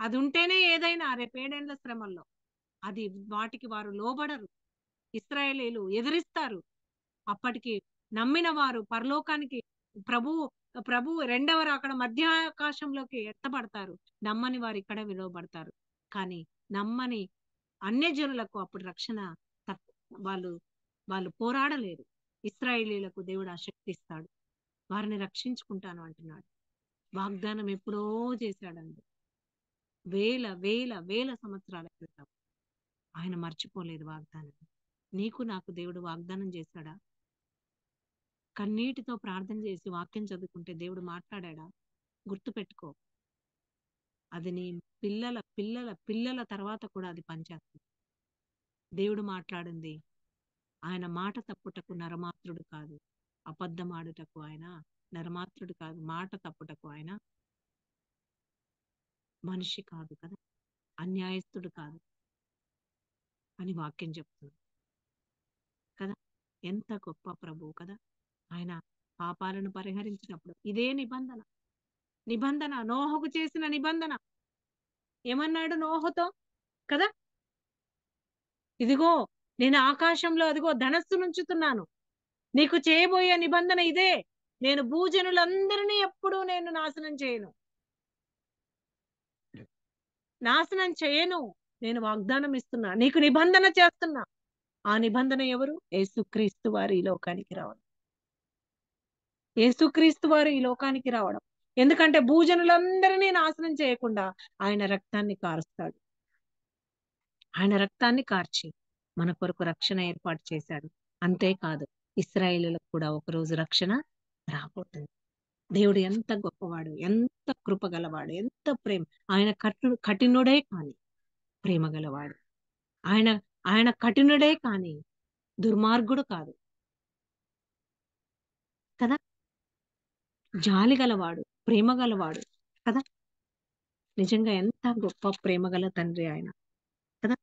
అది ఉంటేనే ఏదైనా రేపు 7 ఏండ్ల శ్రమల్లో అది వాటికి వారు లోబడరు. ఇశ్రాయేలీలు ఎదిరిస్తారు. అప్పటికి నమ్మిన వారు పరలోకానికి ప్రభు రెండవ రాకడ మధ్యాకాశంలోకి ఎత్తబడతారు. నమ్మని వారు ఇక్కడ విలువబడతారు. కానీ నమ్మని అన్యజనులకు అప్పుడు రక్షణ వాళ్ళు వాళ్ళు పోరాడలేరు. ఇశ్రాయేలీయులకు దేవుడు ఆ శక్తి ఇస్తాడు. వారిని రక్షించుకుంటాను అంటున్నాడు. వాగ్దానం ఎప్పుడో చేశాడండి. వేల వేల వేల సంవత్సరాల క్రితం. ఆయన మర్చిపోలేదు వాగ్దానం. నీకు నాకు దేవుడు వాగ్దానం చేశాడా? కన్నీటితో ప్రార్థన చేసి వాక్యం చదువుకుంటే దేవుడు మాట్లాడాడా? గుర్తుపెట్టుకో. అది నీ పిల్లల పిల్లల పిల్లల తర్వాత కూడా అది పనిచేస్తుంది. దేవుడు మాట్లాడింది ఆయన మాట తప్పుటకు నరమాత్రుడు కాదు. అబద్ధమాడుటకు ఆయన నరమాత్రుడు కాదు. మాట తప్పుటకు ఆయన మనిషి కాదు కదా, అన్యాయస్తుడు కాదు అని వాక్యం చెప్తుంది కదా. ఎంత గొప్ప ప్రభువు కదా. ఆయన పాపాలను పరిహరించినప్పుడు ఇదే నిబంధన. నిబంధన నోహకు చేసిన నిబంధన. ఏమన్నాడు నోహతో కదా, ఇదిగో నేను ఆకాశంలో అదిగో ధనస్సు నుంచుతున్నాను, నీకు చేయబోయే నిబంధన ఇదే, నేను భూజనులందరినీ ఎప్పుడూ నేను నాశనం చేయను, నాశనం చేయను, నేను వాగ్దానం ఇస్తున్నా, నీకు నిబంధన చేస్తున్నా. ఆ నిబంధన ఎవరు? యేసుక్రీస్తు వారు ఈ లోకానికి రావడం. యేసుక్రీస్తు వారు ఈ లోకానికి రావడం. ఎందుకంటే భూజనులందరినీ నాశనం చేయకుండా ఆయన రక్తాన్ని కారుస్తాడు. ఆయన రక్తాన్ని కార్చి మన కొరకు రక్షణ ఏర్పాటు చేశాడు. అంతేకాదు ఇశ్రాయేలులకు కూడా ఒకరోజు రక్షణ రాబోతుంది. దేవుడు ఎంత గొప్పవాడు, ఎంత కృపగలవాడు, ఎంత ప్రేమ. ఆయన కఠినుడే కాని ప్రేమ గలవాడు. ఆయన ఆయన కఠినుడే కాని దుర్మార్గుడు కాదు కదా. జాలి గలవాడు, ప్రేమ గలవాడు కదా. నిజంగా ఎంత గొప్ప ప్రేమ గల తండ్రి ఆయన కదా.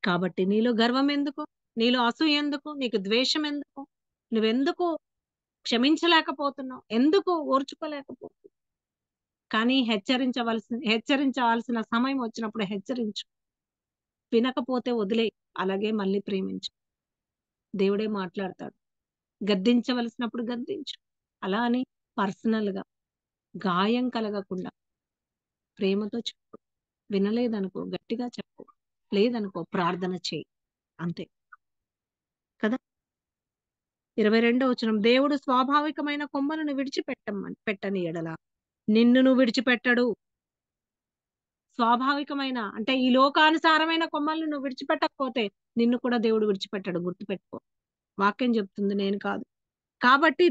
కాబట్టి నీలో గర్వం ఎందుకు, నీలో అసూయ ఎందుకు, నీకు ద్వేషం ఎందుకు, నువ్వెందుకు క్షమించలేకపోతున్నావు, ఎందుకు ఓర్చుకోలేకపోతున్నావు? కానీ హెచ్చరించాల్సిన సమయం వచ్చినప్పుడు హెచ్చరించు. వినకపోతే వదిలే, అలాగే మళ్ళీ ప్రేమించు. దేవుడే మాట్లాడతాడు. గద్దించవలసినప్పుడు గద్దించు. అలా అని పర్సనల్ గా గాయం కలగకుండా ప్రేమతో చెప్పు. వినలేదనుకో గట్టిగా చెప్పు, లేదనుకో ప్రార్థన చేయి, అంతే కదా. 22వ వచనం, దేవుడు స్వాభావికమైన కొమ్మలను పెట్టని ఎడల నిన్నును విడిచిపెట్టడు. స్వాభావికమైన అంటే ఈ లోకానుసారమైన కొమ్మలను నువ్వు విడిచిపెట్టకపోతే నిన్ను కూడా దేవుడు విడిచిపెట్టడు. గుర్తుపెట్టుకో. వాక్యం చెప్తుంది, నేను కాదు. కాబట్టి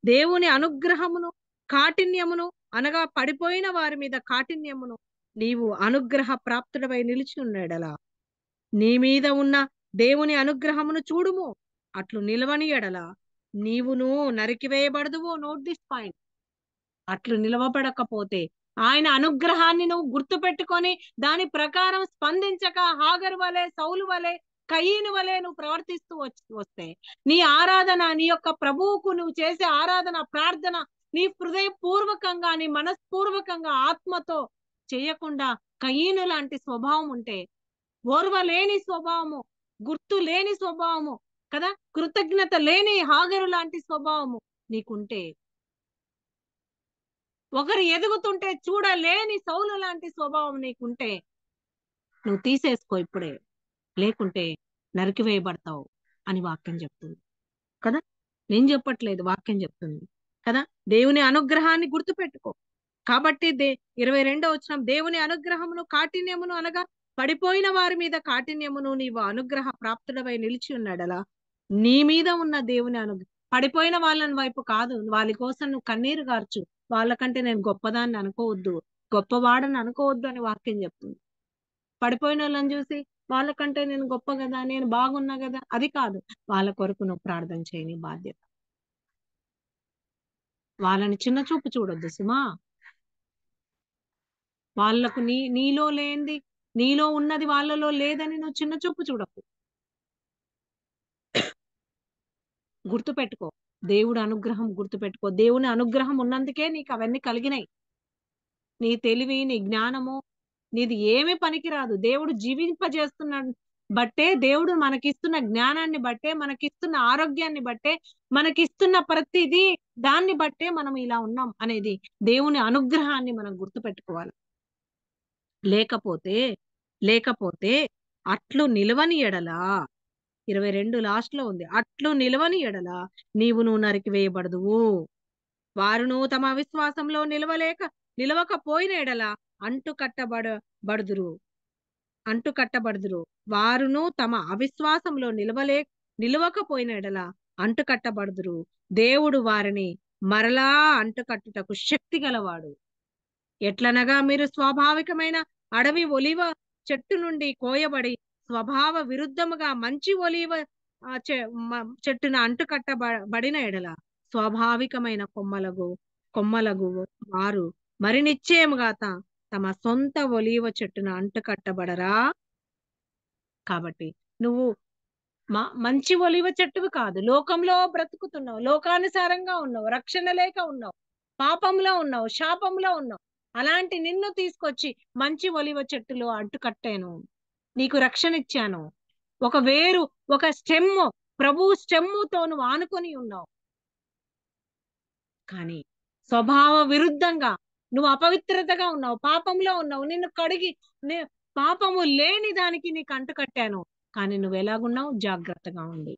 దేవుని అనుగ్రహమును కాఠిన్యమును అనగా పడిపోయిన వారి మీద కాఠిన్యమును నీవు అనుగ్రహ ప్రాప్తుడవై నిలిచి ఉన్నాడలా నీ మీద ఉన్న దేవుని అనుగ్రహమును చూడుము. అట్లు నిలవని ఎడల నీవును నరికివేయబడదువు. Note this point. అట్లు నిలవబడకపోతే ఆయన అనుగ్రహాన్ని నువ్వు గుర్తు పెట్టుకొని దాని ప్రకారం స్పందించక హాగరు వలె, సౌలు వలె, కయీను వలె నువ్వు ప్రవర్తిస్తూ వస్తే నీ ఆరాధన, నీ యొక్క ప్రభువుకు నువ్వు చేసే ఆరాధన ప్రార్థన నీ హృదయపూర్వకంగా, నీ మనస్పూర్వకంగా ఆత్మతో చేయకుండా కయీను లాంటి స్వభావం ఉంటే, ఓర్వలేని స్వభావము, గుర్తు లేని స్వభావము కదా, కృతజ్ఞత లేని హాగరు లాంటి స్వభావము నీకుంటే, ఒకరు ఎదుగుతుంటే చూడలేని సౌలు లాంటి స్వభావం నీకుంటే నువ్వు తీసేసుకో ఇప్పుడే, లేకుంటే నరికివేయబడతావు అని వాక్యం చెప్తుంది కదా. నేను చెప్పట్లేదు, వాక్యం చెప్తుంది కదా. దేవుని అనుగ్రహాన్ని గుర్తుపెట్టుకో. కాబట్టి 22వ వచనం, దేవుని అనుగ్రహమును కాఠిన్యమును అనగా పడిపోయిన వారి మీద కాఠిన్యమును నీవు అనుగ్రహ ప్రాప్తుడవై నిలిచి ఉన్నాడలా నీ మీద ఉన్న దేవుని పడిపోయిన వాళ్ళని వైపు కాదు, వాళ్ళ కోసం నువ్వు కన్నీరు గార్చు. వాళ్ళకంటే నేను గొప్పదాన్ని అనుకోవద్దు, గొప్పవాడని అనుకోవద్దు అని వాక్యం చెప్తుంది. పడిపోయిన వాళ్ళని చూసి వాళ్ళకంటే నేను గొప్ప కదా, నేను బాగున్నా కదా, అది కాదు. వాళ్ళ కొరకు నువ్వు ప్రార్థన చేయని బాధ్యత. వాళ్ళని చిన్న చూపు చూడొద్దు సుమా. వాళ్ళకు నీలో లేనిది, నీలో ఉన్నది వాళ్ళలో లేదని నువ్వు చిన్న చూపు చూడకు. గుర్తుపెట్టుకో, దేవుడు అనుగ్రహం గుర్తుపెట్టుకో. దేవుని అనుగ్రహం ఉన్నందుకే నీకు అవన్నీ కలిగినాయి. నీ తెలివి, నీ జ్ఞానము, నీది ఏమీ పనికిరాదు. దేవుడు జీవింపజేస్తున్నాడు బట్టే, దేవుడు మనకిస్తున్న జ్ఞానాన్ని బట్టే, మనకిస్తున్న ఆరోగ్యాన్ని బట్టే, మనకిస్తున్న ప్రతిదీ దాన్ని బట్టే మనం ఇలా ఉన్నాం అనేది దేవుని అనుగ్రహాన్ని మనం గుర్తుపెట్టుకోవాలి. లేకపోతే లేకపోతే అట్లు నిలవని ఎడలా 22 లాస్ట్ లో ఉంది. అట్లు నిలవని ఎడలా నువ్వు నరికి వేయబడదువు. వారును తమ అవిశ్వాసంలో నిలవకపోయిన ఎడల అంటు కట్టబడుదురు అంటు కట్టబడుదురు. వారును తమ అవిశ్వాసంలో నిలవకపోయిన ఎడల అంటు కట్టబడుదురు. దేవుడు వారిని మరలా అంటుకట్టుటకు శక్తి గలవాడు. ఎట్లనగా మీరు స్వాభావికమైన అడవి ఒలివ చెట్టు నుండి కోయబడి స్వభావ విరుద్ధముగా మంచి ఒలివ చెట్టున అంటుకట్టబడిన ఎడల స్వాభావికమైన కొమ్మలగు వారు మరి నిశ్చయముగా తమ సొంత ఒలివ చెట్టున అంటుకట్టబడరా. కాబట్టి నువ్వు మంచి ఒలివ చెట్టువి కాదు. లోకంలో బ్రతుకుతున్నావు, లోకానుసారంగా ఉన్నావు, రక్షణ లేక ఉన్నావు, పాపంలో ఉన్నావు, శాపంలో ఉన్నావు. అలాంటి నిన్ను తీసుకొచ్చి మంచి ఒలివ చెట్టులో అంటుకట్టాను, నీకు రక్షణ ఇచ్చాను. ఒక వేరు, ఒక స్టెమ్, ప్రభు స్టెమ్ముతో నువ్వు ఆనుకొని ఉన్నావు. కానీ స్వభావ విరుద్ధంగా నువ్వు అపవిత్రతగా ఉన్నావు, పాపంలో ఉన్నావు. నిన్ను కడిగి పాపము లేని దానికి నీకు అంటుకట్టాను. కానీ నువ్వు ఎలాగున్నావు? జాగ్రత్తగా ఉంది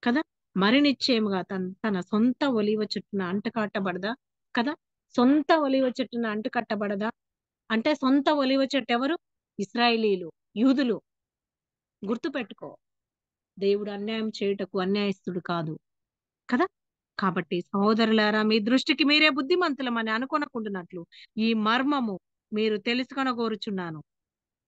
కదా. మరి నిశ్చయముగా తన సొంత ఒలివ చెట్టున అంటుకట్టబడదా కదా. సొంత ఒలివ చెట్టున అంటుకట్టబడదా అంటే సొంత ఒలివ చెట్టు ఎవరు? ఇశ్రాయేలీలు, యూదులు. గుర్తుపెట్టుకో, దేవుడు అన్యాయం చేయుటకు అన్యాయస్తుడు కాదు కదా. కాబట్టి సహోదరులారా, మీ దృష్టికి మీరే బుద్ధిమంతులమని అనుకొనకుంటున్నట్లు ఈ మర్మము మీరు తెలుసుకొనగోరుచున్నాను.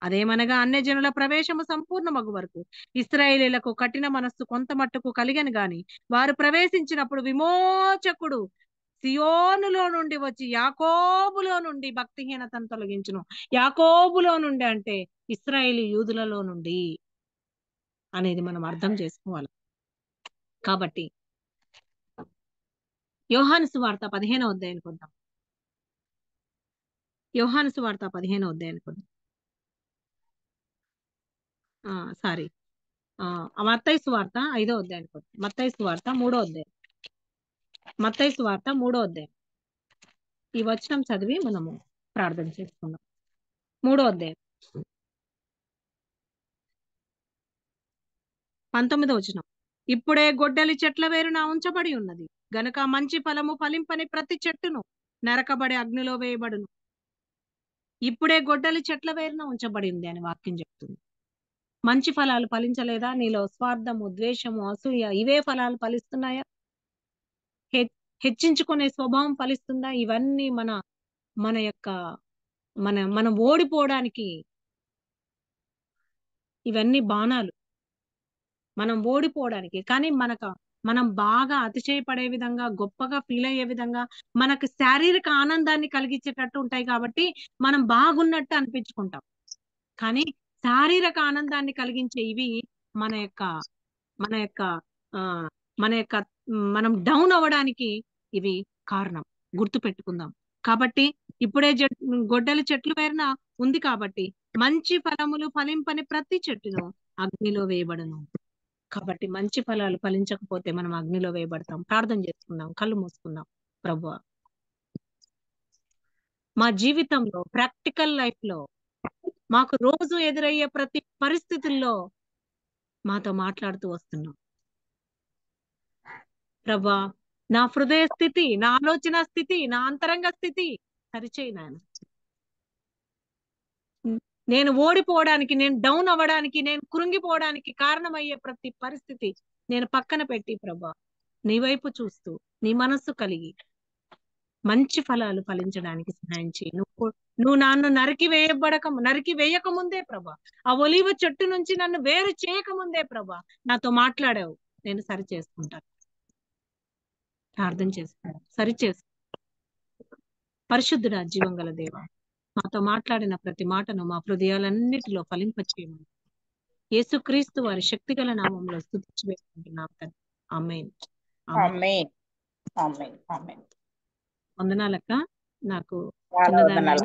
అదేమనగా అన్యజనుల ప్రవేశము సంపూర్ణమగు వరకు ఇశ్రాయేలీయులకు కఠిన మనస్సు కొంత మట్టుకు కలిగను గాని వారు ప్రవేశించినప్పుడు విమోచకుడు సియోనులో నుండి వచ్చి యాకోబులో నుండి భక్తిహీనతను తొలగించును. యాకోబులో నుండి అంటే ఇశ్రాయేలీ యూదులలో నుండి అనేది మనం అర్థం చేసుకోవాలి. కాబట్టి యోహాను సువార్త 15వ అధ్యాయానికి వద్దాం. యోహాను సువార్త 15వ అధ్యాయానికి వద్దాం. సారీ, మత్తయి సువార్త 5వ అధ్యాయానికి వద్దాం. మత్తయి సువార్త 3వ అధ్యాయం. మత్తయి సువార్త 3వ అధ్యాయం. ఈ వచనం చదివి మనము ప్రార్థన చేసుకుందాం. 3వ అధ్యాయం 19వ వచనం. ఇప్పుడే గొడ్డలి చెట్ల వేరున ఉంచబడి ఉన్నది గనుక మంచి ఫలము ఫలింపని ప్రతి చెట్టును నరకబడి అగ్నిలో వేయబడును. ఇప్పుడే గొడ్డలి చెట్ల వేరున ఉంచబడి ఉంది అని వాక్యం చెప్తుంది. మంచి ఫలాలు ఫలించలేదా? నీలో స్వార్థము, ద్వేషము, అసూయ ఇవే ఫలాలు ఫలిస్తున్నాయా? హెచ్చించుకునే స్వభావం ఫలిస్తుందా? ఇవన్నీ మన యొక్క మనం ఓడిపోవడానికి ఇవన్నీ బాణాలు, మనం ఓడిపోవడానికి. కానీ మనం బాగా అతిశయపడే విధంగా, గొప్పగా ఫీల్ అయ్యే విధంగా, మనకు శారీరక ఆనందాన్ని కలిగించేటట్టు ఉంటాయి కాబట్టి మనం బాగున్నట్టు అనిపించుకుంటాం. కానీ శారీరక ఆనందాన్ని కలిగించే ఇవి మన యొక్క మన యొక్క ఆ మన యొక్క మనం డౌన్ అవ్వడానికి ఇవి కారణం. గుర్తు పెట్టుకుందాం. కాబట్టి ఇప్పుడే గొడ్డలి చెట్లు వేరున ఉంది కాబట్టి మంచి ఫలములు ఫలింపని ప్రతి చెట్టును అగ్నిలో వేయబడను. కాబట్టి మంచి ఫలాలు ఫలించకపోతే మనం అగ్నిలో వేయబడతాం. ప్రార్థన చేసుకుందాం, కళ్ళు మూసుకుందాం. ప్రభువా, మా జీవితంలో, ప్రాక్టికల్ లైఫ్ లో, మాకు రోజు ఎదురయ్యే ప్రతి పరిస్థితుల్లో మాతో మాట్లాడుతూ వస్తున్నాం. ప్రభా, నా హృదయ స్థితి, నా ఆలోచన స్థితి, నా అంతరంగ స్థితి సరిచేయి నాయన. నేను ఓడిపోవడానికి, నేను డౌన్ అవ్వడానికి, నేను కృంగిపోవడానికి కారణమయ్యే ప్రతి పరిస్థితి నేను పక్కన పెట్టి ప్రభా, నీ వైపు చూస్తూ నీ మనస్సు కలిగి మంచి ఫలాలు ఫలించడానికి సహాయం చేయి. నువ్వు నన్ను నరికి వేయక ముందే ప్రభా, ఆ ఒలీవ చెట్టు నుంచి నన్ను వేరు చేయక ముందే ప్రభా నాతో మాట్లాడావు. నేను సరి చేసుకుంటాను. ప్రార్థన చేసుకుంటాను. సరిచేసు. పరిశుద్ధుడా, జీవంగల దేవ, మాతో మాట్లాడిన ప్రతి మాటను మా హృదయాలన్నిటిలో ఫలింపచేయమని యేసుక్రీస్తు వారి శక్తిగల నామంలో స్తుతించి వేసుకుంటున్నాం తండ్రి. ఆమేన్. వందనాలక్క. నాకు చిన్నదాన్ని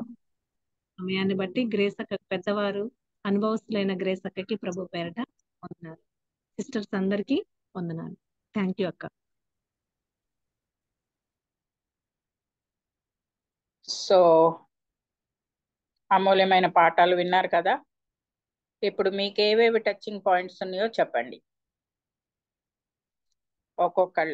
సమయాన్ని బట్టి గ్రేస్ అక్క, పెద్దవారు అనుభవస్తులైన గ్రేస్ అక్కకి ప్రభు పేరట వందనాలు. సిస్టర్స్ అందరికీ వందనాలు. థ్యాంక్ యూ అక్క. సో అమూల్యమైన పాఠాలు విన్నారు కదా. ఇప్పుడు మీకు ఏవేవి టచింగ్ పాయింట్స్ ఉన్నాయో చెప్పండి ఒక్కొక్కళ్ళు.